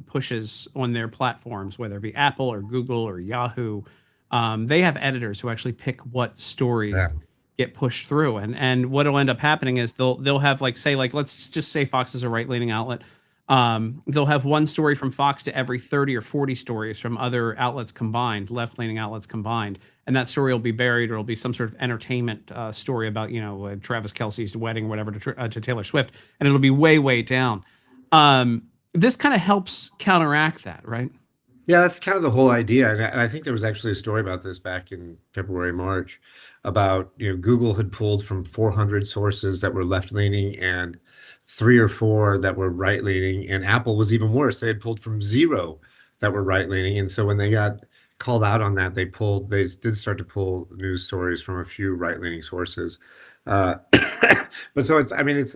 pushes on their platforms, whether it be Apple or Google or Yahoo. They have editors who actually pick what stories get pushed through, and what'll end up happening is they'll have let's just say Fox is a right-leaning outlet. They'll have one story from Fox to every 30 or 40 stories from other outlets combined, left-leaning outlets combined. And that story will be buried, or it'll be some sort of entertainment story about, Travis Kelce's wedding or whatever to Taylor Swift. And it'll be way, way down. This kind of helps counteract that, right? Yeah, that's kind of the whole idea. And I think there was actually a story about this back in February, March, about, Google had pulled from 400 sources that were left-leaning and 3 or 4 that were right-leaning. And Apple was even worse. They had pulled from 0 that were right-leaning. And so when they got called out on that, they did start to pull news stories from a few right-leaning sources. But so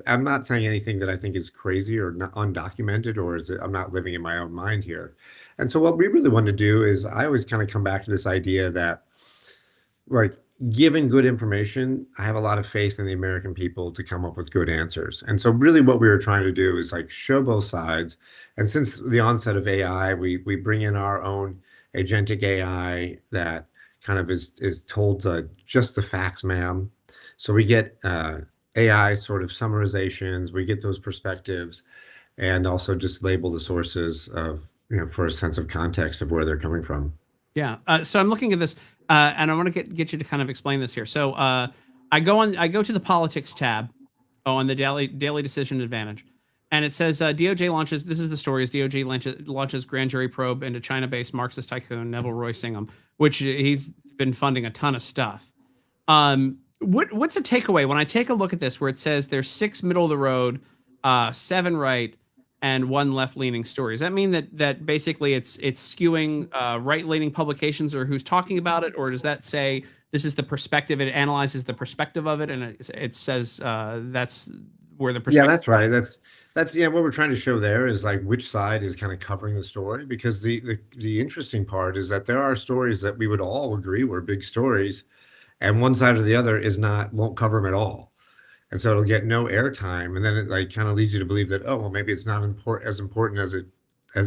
I'm not saying anything that I think is crazy or not undocumented, or I'm not living in my own mind here. And so what we really want to do is, I always kind of come back to this idea that, like, given good information, I have a lot of faith in the American people to come up with good answers. And so really what we were trying to do is like show both sides. And since the onset of AI, we bring in our own agentic AI that kind of is told just the facts, ma'am. So we get AI sort of summarizations, we get those perspectives, and also just label the sources of, for a sense of context of where they're coming from. Yeah. So I'm looking at this, and I want to get you to kind of explain this here. So I go to the politics tab on the daily decision advantage, and it says DOJ launches. This is the story: is DOJ launches grand jury probe into China-based Marxist tycoon Neville Roy Singham, which he's been funding a ton of stuff. What's a takeaway when I take a look at this, where it says there's 6 middle of the road, 7 right, and 1 left-leaning story? Does that mean that basically it's skewing right-leaning publications, or who's talking about it, or does that say this is the perspective? It analyzes the perspective of it, and it says that's where the perspective. Yeah, that's right. That's what we're trying to show there is like which side is kind of covering the story, because the interesting part is that there are stories that we would all agree were big stories, and one side or the other won't cover them at all. And so it'll get no airtime, and then it like kind of leads you to believe that, oh, well, maybe it's not as important as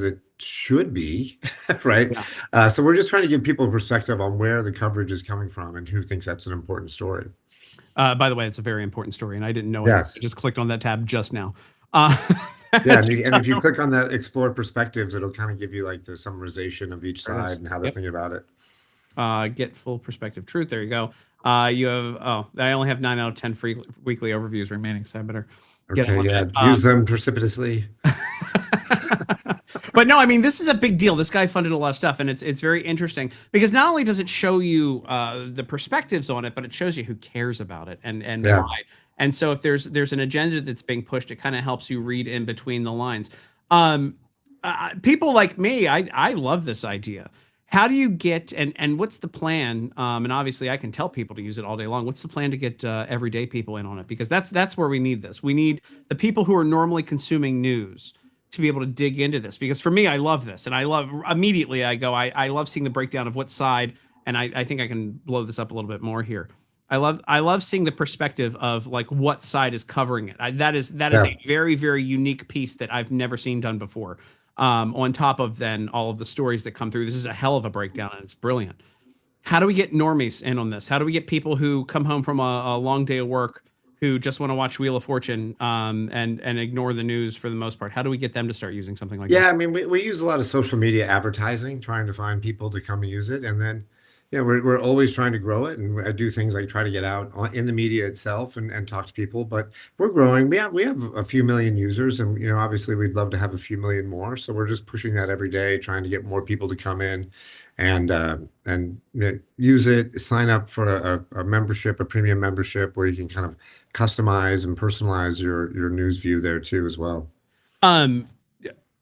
it should be, right? Yeah. So we're just trying to give people a perspective on where the coverage is coming from and who thinks that's an important story. By the way, it's a very important story, and I didn't know yes. it. I just clicked on that tab just now. Yeah, and if you click on the Explore Perspectives, it'll kind of give you like the summarization of each side and how they're thinking about it. Get full perspective truth. There you go. You have I only have 9 out of 10 free weekly overviews remaining, so I better get on that. Use them precipitously. But no, I mean, this is a big deal. This guy funded a lot of stuff, and it's very interesting because not only does it show you the perspectives on it, but it shows you who cares about it and why. And so if there's an agenda that's being pushed, it kind of helps you read in between the lines. People like me, I love this idea. How do you get, and what's the plan? And obviously I can tell people to use it all day long. What's the plan to get everyday people in on it? Because that's where we need this. We need the people who are normally consuming news to be able to dig into this. Because for me, I love this. And I love seeing the breakdown of what side, and I think I can blow this up a little bit more here. I love seeing the perspective of like what side is covering it. That is a very, very unique piece that I've never seen done before. On top of then all of the stories that come through. This is a hell of a breakdown, and it's brilliant. How do we get normies in on this? How do we get people who come home from a long day of work, who just want to watch Wheel of Fortune and ignore the news for the most part? How do we get them to start using something like that? Yeah, I mean, we use a lot of social media advertising, trying to find people to come and use it. And then, Yeah, we're always trying to grow it, and I do things like try to get out in the media itself and talk to people. But we're growing. We have a few million users, and obviously we'd love to have a few million more. So we're just pushing that every day, trying to get more people to come in and use it. Sign up for a membership, a premium membership, where you can kind of customize and personalize your news view there too as well. Um,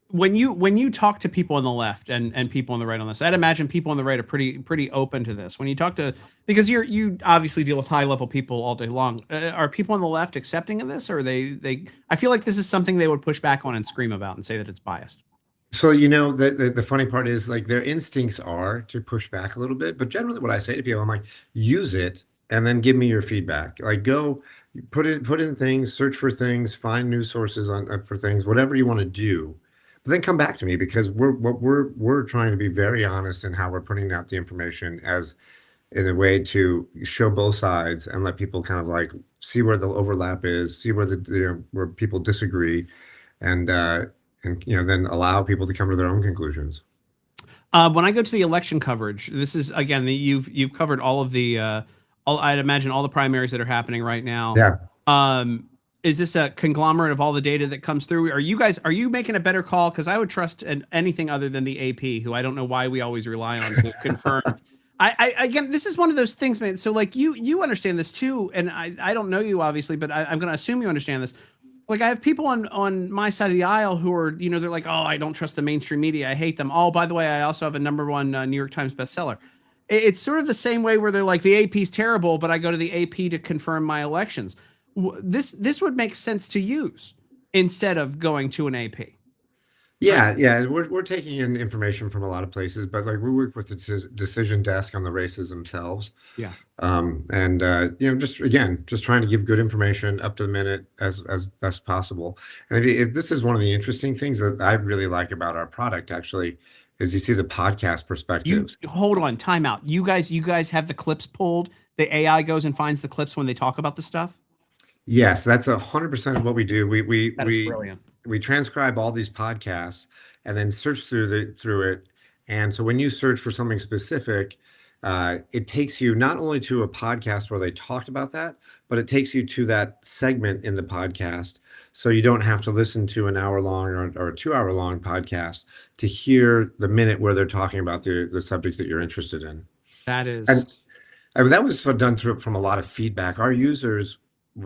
when you talk to people on the left and people on the right on this, I'd imagine people on the right are pretty open to this. When you talk to, because you obviously deal with high level people all day long, are people on the left accepting of this, or are they? I feel like this is something they would push back on and scream about and say that it's biased. So the funny part is, like, their instincts are to push back a little bit, but generally what I say to people, I'm like, use it and then give me your feedback. Like, go put in things, search for things, find news sources for things, whatever you want to do. But then come back to me, because we're trying to be very honest in how we're putting out the information, as in a way to show both sides and let people kind of like see where the overlap is, see where where people disagree, and then allow people to come to their own conclusions. When I go to the election coverage, this is again you've covered all of the I'd imagine all the primaries that are happening right now. Yeah. Is this a conglomerate of all the data that comes through? Are you making a better call? Because I would trust anything other than the AP, who I don't know why we always rely on to confirm. I again, this is one of those things, man. So like you understand this too, and I don't know you obviously, but I'm going to assume you understand this. Like, I have people on my side of the aisle who are, they're like, oh, I don't trust the mainstream media. I hate them. Oh, by the way, I also have a #1 New York Times bestseller. It's sort of the same way where they're like, the AP's terrible, but I go to the AP to confirm my elections. This would make sense to use instead of going to an AP. Yeah. We're taking in information from a lot of places, but like we work with the decision desk on the races themselves. Yeah. Just trying to give good information up to the minute as best possible. And if this is one of the interesting things that I really like about our product, actually, is you see the podcast perspectives. Hold on, time out. You guys have the clips pulled. The AI goes and finds the clips when they talk about the stuff. Yes, that's 100% of what we do. That is brilliant. We transcribe all these podcasts and then search through it. And so when you search for something specific, it takes you not only to a podcast where they talked about that, but it takes you to that segment in the podcast. So you don't have to listen to an hour long or a 2 hour long podcast to hear the minute where they're talking about the subjects that you're interested in. That is. And that was done from a lot of feedback. Our users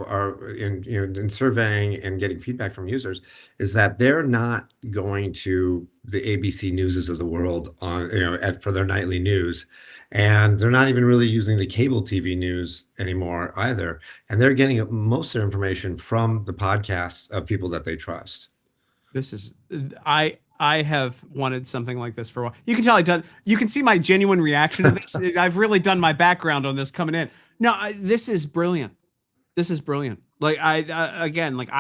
are in surveying and getting feedback from users, is that they're not going to the ABC Newses of the world for their nightly news, and they're not even really using the cable TV news anymore either, and they're getting most of their information from the podcasts of people that they trust. This is I have wanted something like this for a while. You can tell you can see my genuine reaction to this. I've really done my background on this coming in. No, this is brilliant. This is brilliant. Like I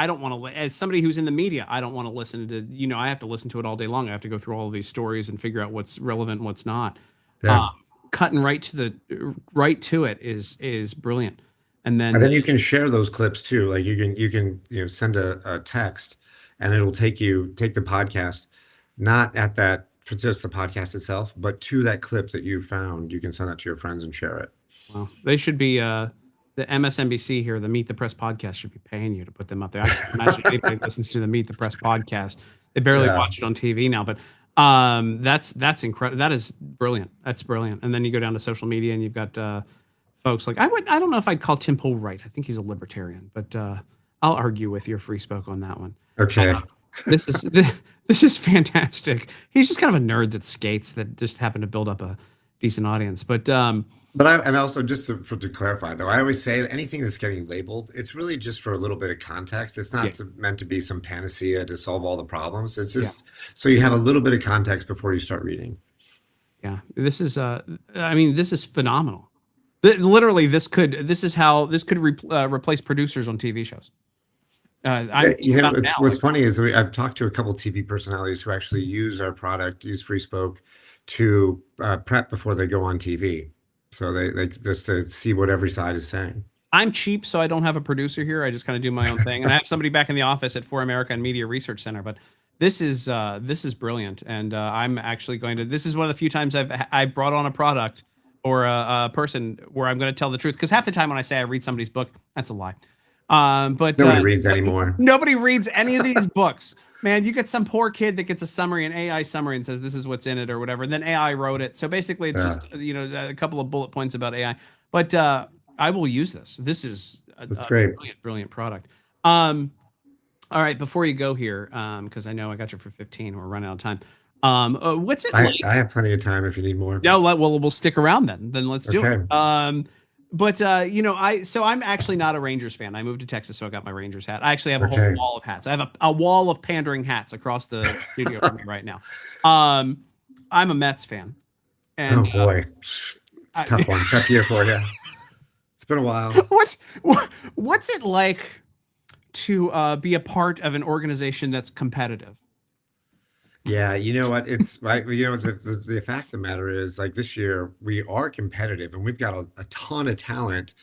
don't want to, as somebody who's in the media, I don't want to listen to, I have to listen to it all day long. I have to go through all of these stories and figure out what's relevant and what's not. Yeah. Cutting right to it is brilliant. And then you can share those clips too. Like you can send a text, and it'll take the podcast, not at that for just the podcast itself, but to that clip that you found. You can send that to your friends and share it. Wow. They should be the MSNBC here, the Meet the Press podcast, should be paying you to put them up there. I can't imagine anybody listens to the Meet the Press podcast. They barely watch it on TV now, but that's incredible. That is brilliant. That's brilliant. And then you go down to social media and you've got folks like I don't know if I'd call Tim Pool right. I think he's a libertarian, but I'll argue with your free spoke on that one. Okay. This is fantastic. He's just kind of a nerd that skates that just happened to build up a decent audience, but also just to clarify though, I always say anything that's getting labeled, it's really just for a little bit of context. It's not meant to be some panacea to solve all the problems. It's just so you have a little bit of context before you start reading. Yeah, this is this is phenomenal. Literally, this could replace producers on TV shows. What's funny is I've talked to a couple TV personalities who actually use our product, use Free Spoke to prep before they go on TV. So they just to see what every side is saying. I'm cheap, so I don't have a producer here. I just kind of do my own thing, and I have somebody back in the office at For America and Media Research Center. But this is brilliant, and I'm actually going to. This is one of the few times I brought on a product or a person where I'm going to tell the truth. Because half the time when I say I read somebody's book, that's a lie. But Nobody reads anymore. Nobody reads any of these books. Man, you get some poor kid that gets a summary, an AI summary, and says this is what's in it or whatever, and then AI wrote it. So basically, it's just a couple of bullet points about AI. But I will use this. This is a great. brilliant product. All right, before you go here, because I know I got you for 15, we're running out of time. What's it like? I have plenty of time if you need more. No, we'll stick around then. Then let's do Okay. it. But I'm actually not a Rangers fan. I moved to Texas, so I got my Rangers hat. I actually have a whole wall of hats. I have a wall of pandering hats across the studio from me right now. I'm a Mets fan. And, oh boy, it's a tough one. Tough year for you. It's been a while. What's it like to be a part of an organization that's competitive? Yeah, you know what? It's like, the fact of the matter is, like, this year we are competitive and we've got a ton of talent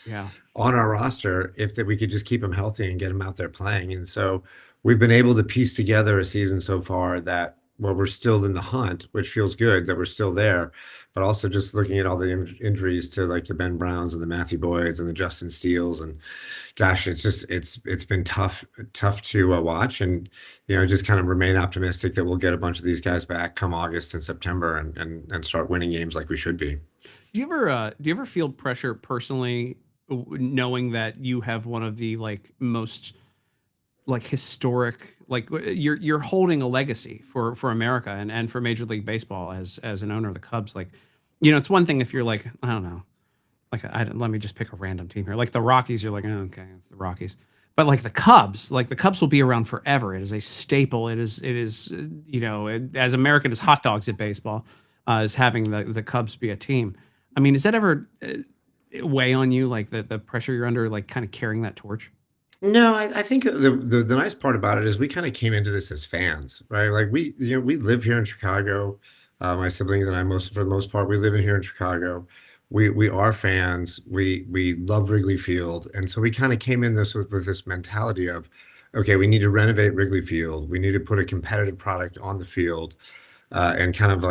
on our roster if that we could just keep them healthy and get them out there playing. And so we've been able to piece together a season so far that, well, we're still in the hunt, which feels good that we're still there, but also just looking at all the injuries to like the Ben Browns and the Matthew Boyds and the Justin Steeles, and gosh, it's been tough to watch, and just kind of remain optimistic that we'll get a bunch of these guys back come August and September and start winning games like we should be. Do you ever feel pressure personally, knowing that you have one of the most historic, you're holding a legacy for America and for Major League Baseball as an owner of the Cubs? It's one thing if you're I don't know, let me just pick a random team here, like the Rockies. You're like, oh, okay, it's the Rockies. But the Cubs will be around forever. It is a staple. It is as American as hot dogs at baseball, is having the Cubs be a team. I mean, does that ever weigh on you, the pressure you're under, kind of carrying that torch? No, I think the nice part about it is we kind of came into this as fans, right? Like we live here in Chicago. My siblings and I, for the most part, we live in here in Chicago. We are fans. We love Wrigley Field, and so we kind of came in with this mentality of, okay, we need to renovate Wrigley Field. We need to put a competitive product on the field, and kind of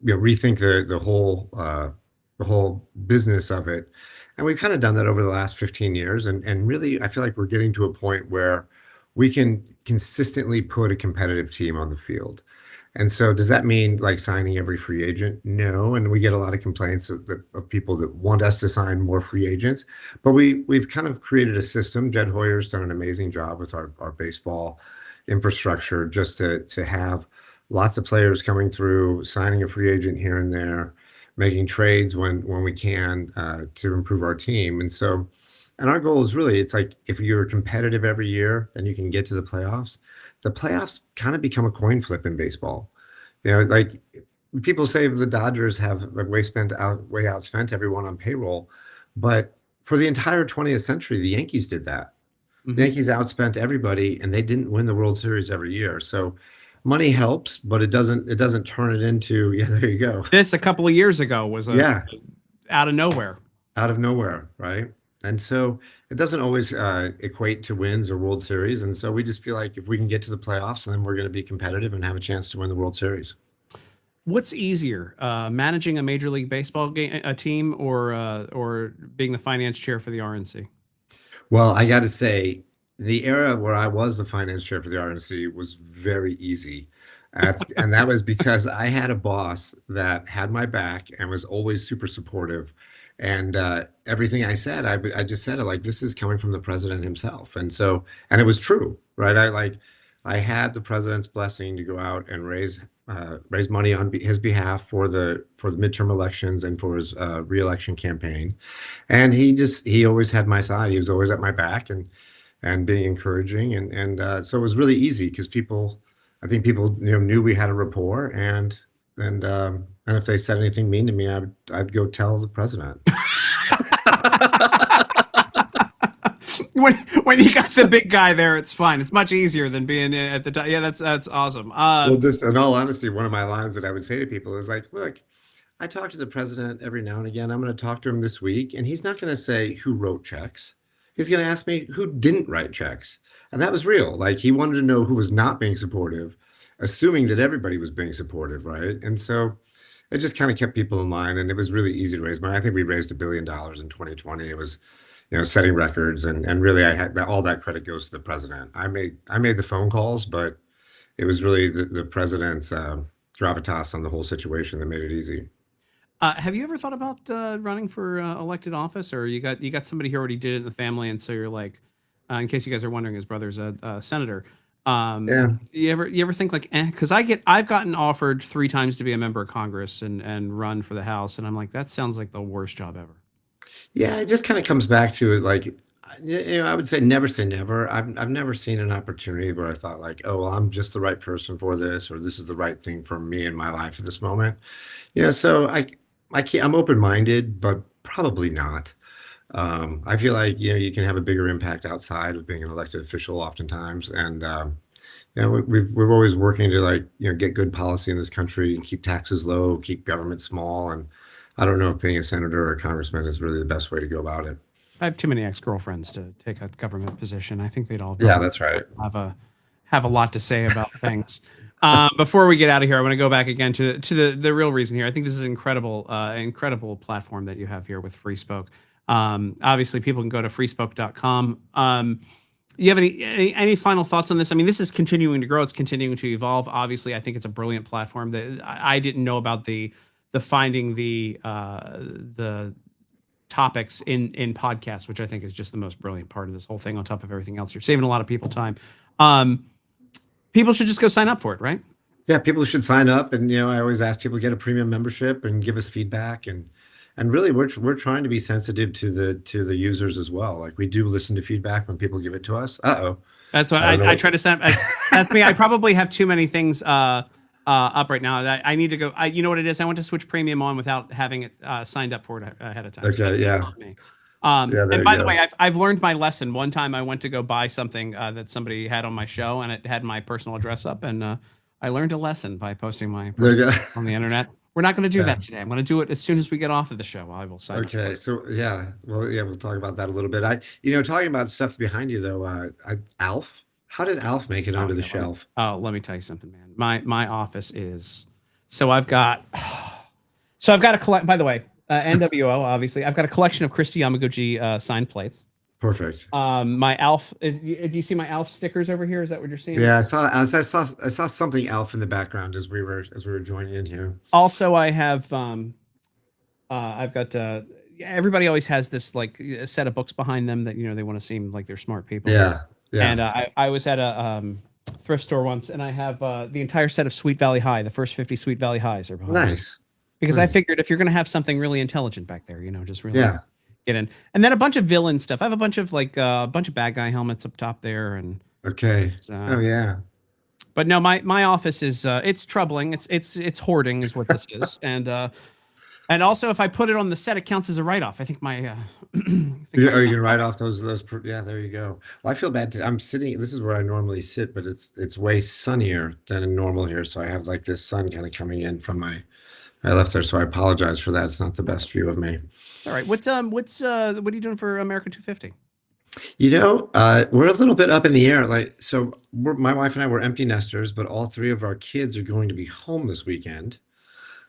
rethink the whole business of it. And we've kind of done that over the last 15 years. And really, I feel like we're getting to a point where we can consistently put a competitive team on the field. And so does that mean signing every free agent? No. And we get a lot of complaints of people that want us to sign more free agents. But we've kind of created a system. Jed Hoyer's done an amazing job with our baseball infrastructure, just to have lots of players coming through, signing a free agent here and there, making trades when we can, to improve our team. And our goal is really, it's like, if you're competitive every year and you can get to the playoffs kind of become a coin flip in baseball. People say the Dodgers have way outspent everyone on payroll, but for the entire 20th century, the Yankees did that. Mm-hmm. The Yankees outspent everybody, and they didn't win the World Series every year. So money helps, but it doesn't turn it into, there you go. This a couple of years ago was out of nowhere. Out of nowhere, right? And so it doesn't always equate to wins or World Series. And so we just feel like if we can get to the playoffs, then we're going to be competitive and have a chance to win the World Series. What's easier, managing a Major League Baseball team or being the finance chair for the RNC? Well, I got to say, the era where I was the finance chair for the RNC was very easy. And that was because I had a boss that had my back and was always super supportive. And everything I said, I just said it like, this is coming from the president himself. And it was true, right? I had the president's blessing to go out and raise money on his behalf for the midterm elections and for his re-election campaign. And he always had my side. He was always at my back and being encouraging. And so it was really easy because I think people knew we had a rapport, and if they said anything mean to me, I'd go tell the president. when you got the big guy there, it's fine. It's much easier than being at the top. Yeah, that's awesome. Well, just in all honesty, one of my lines that I would say to people is like, look, I talk to the president every now and again. I'm going to talk to him this week, and he's not going to say who wrote checks. He's going to ask me who didn't write checks. And that was real. He wanted to know who was not being supportive, assuming that everybody was being supportive, right? And so it just kind of kept people in line, and it was really easy to raise money. I think we raised $1 billion in 2020. It was, setting records, and really, I had that, all that credit goes to the president. I made the phone calls, but it was really the president's gravitas on the whole situation that made it easy. Have you ever thought about running for elected office, or you got somebody who already did it in the family, and so you're like, in case you guys are wondering, his brother's a senator. Yeah. You ever think like, because I've gotten offered 3 times to be a member of Congress and run for the House, and I'm like, that sounds like the worst job ever. Yeah, it just kind of comes back to it, like, I would say never. I've never seen an opportunity where I thought like, oh, well, I'm just the right person for this, or this is the right thing for me in my life at this moment. So I can't, I'm open-minded, but probably not. I feel like, you can have a bigger impact outside of being an elected official oftentimes. And, we're always working to, like, get good policy in this country and keep taxes low, keep government small. And I don't know if being a senator or a congressman is really the best way to go about it. I have too many ex-girlfriends to take a government position. I think they'd all Yeah, that's right. have a lot to say about things. Before we get out of here, I want to go back again to the real reason here. I think this is incredible platform that you have here with Free Spoke. Obviously, people can go to freespoke.com. You have any final thoughts on this? I mean, this is continuing to grow. It's continuing to evolve. Obviously, I think it's a brilliant platform. That I didn't know about the finding the topics in podcasts, which I think is just the most brilliant part of this whole thing. On top of everything else, you're saving a lot of people time. People should just go sign up for it, right? Yeah, people should sign up, and I always ask people to get a premium membership and give us feedback, and really we're trying to be sensitive to the users as well. Like, we do listen to feedback when people give it to us. That's what I try to send. That's me. I probably have too many things up right now. I need to go. You know what it is? I want to switch premium on without having it signed up for it ahead of time. Okay, yeah. And by the way, I've learned my lesson. One time I went to go buy something that somebody had on my show, and it had my personal address up, and I learned a lesson by posting my on the internet. We're not going to do that today. I'm going to do it as soon as we get off of the show. I will sign up. Okay, so we'll talk about that a little bit. Talking about stuff behind you though, Alf. How did Alf make it onto the shelf? Let me tell you something, man. My office is I've got a collect. By the way, NWO, obviously, I've got a collection of Christy Yamaguchi signed plates. Perfect. My Alf is. Do you see my Alf stickers over here? Is that what you're seeing? Yeah, I saw something Alf in the background as we were joining in here. Also, I have I've got everybody always has this like a set of books behind them that they want to seem like they're smart people. Yeah. And I was at a thrift store once, and I have the entire set of Sweet Valley High. The first 50 Sweet Valley Highs are behind me. Nice. Because I figured if you're going to have something really intelligent back there, just really get in. And then a bunch of villain stuff. I have a bunch of bad guy helmets up top there, and okay. Oh yeah. But no, my office is it's troubling. It's hoarding is what this is, and also if I put it on the set, it counts as a write-off. I think my are you gonna write off those? Yeah, there you go. Well, I feel bad. I'm sitting. This is where I normally sit, but it's way sunnier than normal here, so I have like this sun kind of coming in from I left there, so I apologize for that. It's not the best view of me. All right. What are you doing for America 250? We're a little bit up in the air. Like, so my wife and I were empty nesters, but all 3 of our kids are going to be home this weekend.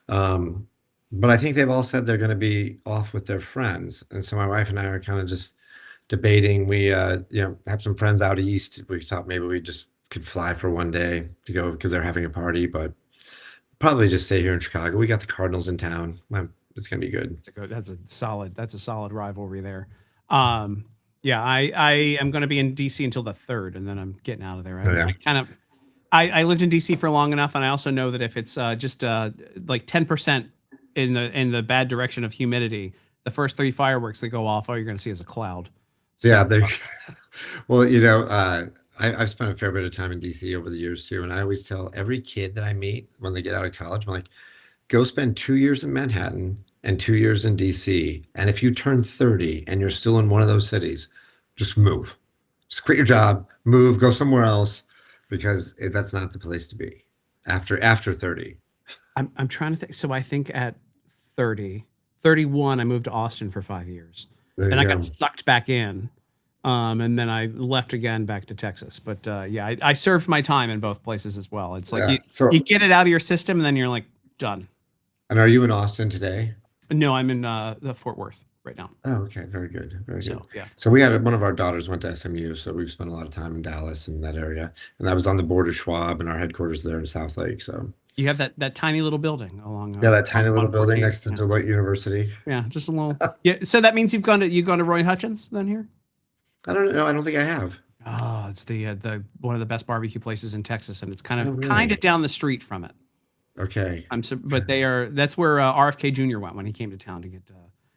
But I think they've all said they're going to be off with their friends. And so my wife and I are kind of just debating. We, have some friends out east. We thought maybe we just could fly for one day to go because they're having a party, but probably just stay here in Chicago. We got the Cardinals in town. It's going to be good. That's a solid rivalry there. Yeah, I am going to be in DC until the 3rd, and then I'm getting out of there. I lived in DC for long enough, and I also know that if it's just like 10% in the bad direction of humidity, the first 3 fireworks that go off, all you're going to see is a cloud. So, yeah. Well, I've spent a fair bit of time in DC over the years too, and I always tell every kid that I meet when they get out of college, I'm like, go spend 2 years in Manhattan and 2 years in DC, and if you turn 30 and you're still in one of those cities, just move. Just quit your job, move, go somewhere else, because that's not the place to be after 30. I'm trying to think. So I think at 31, I moved to Austin for 5 years. Then I got sucked back in. And then I left again back to Texas. But I served my time in both places as well. It's like you get it out of your system, and then you're like, done. And are you in Austin today? No, I'm in the Fort Worth right now. Oh, okay. Very good. Very good. So yeah. So we had one of our daughters went to SMU, so we've spent a lot of time in Dallas and that area. And that was on the board of Schwab and our headquarters there in South Lake. So You have that tiny little building along. yeah, that tiny little on building 14. next to Yeah. Deloitte University. Yeah, just a little. Yeah. So that means you've gone to Roy Hutchins then here? I don't know. I don't think I have. Oh, it's the one of the best barbecue places in Texas, and it's kind Oh, of really? down the street from it. Okay. But that's where RFK Jr. went when he came to town to get.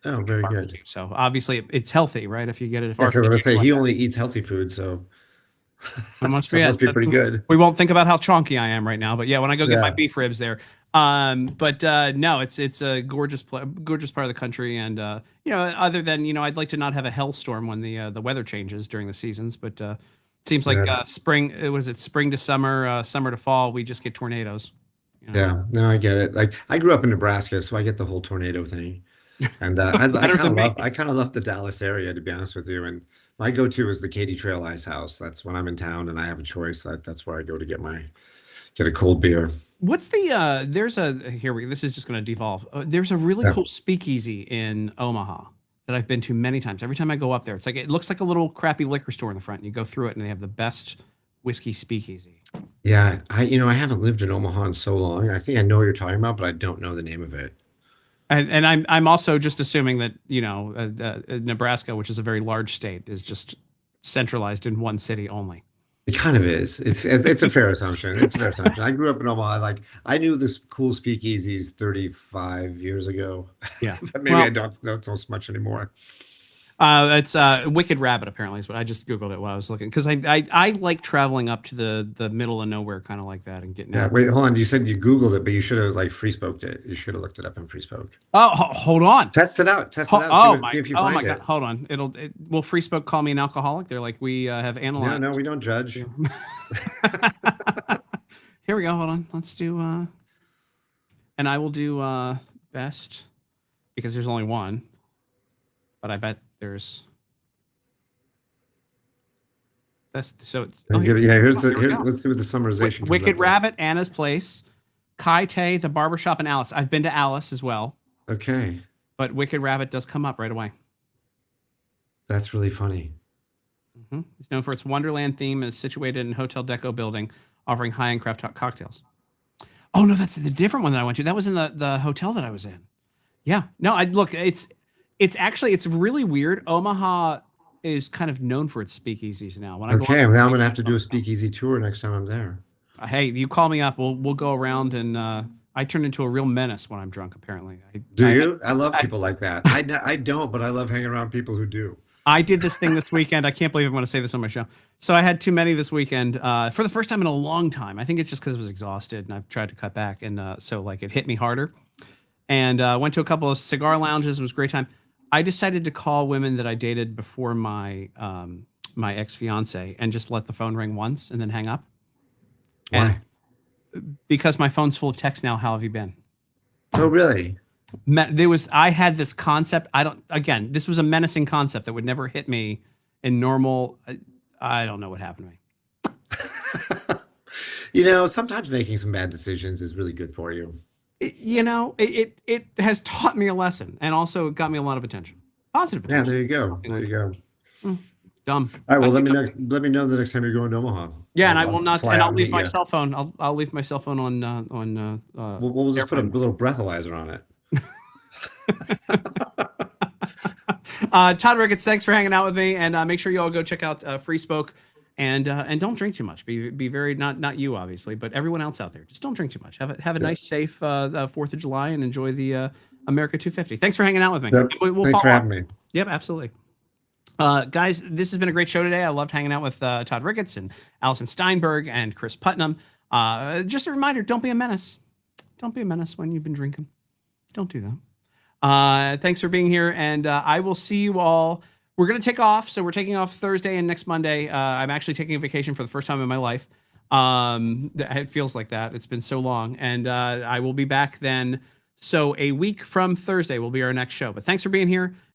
Oh, very good. Barbecue. So obviously it's healthy, right? If you get it, if Yeah, because I was RFK say went he there. only eats healthy food, so It must so be, it must be pretty good. We won't think about how chonky I am right now, but yeah, when I go get my Yeah. beef ribs there. No, it's a gorgeous gorgeous part of the country, and other than I'd like to not have a hellstorm when the weather changes during the seasons, but it seems like Yeah. spring. Was it spring to summer, summer to fall? We just get tornadoes. Yeah, no, I get it. Like I grew up in Nebraska, so I get the whole tornado thing. And I Better than me. kind of love the Dallas area, to be honest with you. And my go-to is the Katy Trail Ice House. That's when I'm in town and I have a choice. That's where I go to get a cold beer. What's the this is just going to devolve. There's a really Yeah. cool speakeasy in Omaha that I've been to many times. Every time I go up there, it looks like a little crappy liquor store in the front. And you go through it and they have the best whiskey speakeasy. Yeah, I haven't lived in Omaha in so long. I think I know what you're talking about, but I don't know the name of it. And I'm also just assuming that Nebraska, which is a very large state, is just centralized in one city only. It kind of is. It's a fair assumption. It's a fair assumption. I grew up in Omaha. Like I knew this cool speakeasies 35 years ago. Yeah. But maybe Well, I don't know so much anymore. It's Wicked Rabbit apparently is what I just googled it while I was looking, because I like traveling up to the middle of nowhere kind of like that and getting Yeah, out. wait, hold on. You said you Googled it, but you should have like free spoked it. You should have looked it up in free spoke. Oh, hold on. Test it out. Test it out. See if you oh find my it. God, hold on. Will Free Spoke call me an alcoholic? They're like, we have analyzed. No, we don't judge. Here we go. Hold on. Let's do and I will do best because there's only one. But I bet there's best. So it's Here's here we go. let's see what the summarization comes Wicked up with. Rabbit, Anna's Place, Kai Tay, the barbershop, and Alice. I've been to Alice as well, Okay, but Wicked Rabbit does come up right away. that's really funny. It's known for its Wonderland theme and is situated in a Hotel Deco building offering high-end craft cocktails. Oh, no, that's the different one that I went to. That was in the hotel that I was in. Yeah. No, it's actually really weird. Omaha is kind of known for its speakeasies now. When I go Okay, up, now I'm gonna have to do a speakeasy tour next time I'm there. hey, you call me up. We'll go around and I turn into a real menace when I'm drunk, apparently. Do you? I love people like that. I don't, but I love hanging around people who do. I did this thing this weekend. I can't believe I'm going to say this on my show. So I had too many this weekend for the first time in a long time. I think it's just because I was exhausted and I've tried to cut back. And so like it hit me harder. And went to a couple of cigar lounges. It was a great time. I decided to call women that I dated before my my ex-fiance and just let the phone ring once and then hang up. Why? Because my phone's full of texts now. How have you been? Oh, really? I had this concept. This was a menacing concept that would never hit me in normal. I don't know what happened to me. Sometimes making some bad decisions is really good for you. It has taught me a lesson and also got me a lot of attention. Positive Yeah, attention. there you go. There you go. Dumb. All right, well, let me know the next time you're going to Omaha. Yeah, and I will not. fly And out I'll leave meet my ya. cell phone. I'll leave my cell phone on. We'll just put a airplane. little breathalyzer on it. Todd Ricketts, thanks for hanging out with me, and make sure you all go check out Free Spoke, and don't drink too much. Be very not you obviously, but everyone else out there. Just don't drink too much. Have a nice, safe 4th of July, and enjoy the America 250. Thanks for hanging out with me. Yep. We'll Thanks for follow up. having me. Yep, absolutely. Guys, this has been a great show today. I loved hanging out with Todd Ricketts and Allison Steinberg and Chris Putnam. Just a reminder, don't be a menace. Don't be a menace when you've been drinking. Don't do that. Thanks for being here, and I will see you all. We're going to take off, so we're taking off Thursday and next Monday. I'm actually taking a vacation for the first time in my life. It feels like that. It's been so long, and I will be back then. So a week from Thursday will be our next show. But thanks for being here.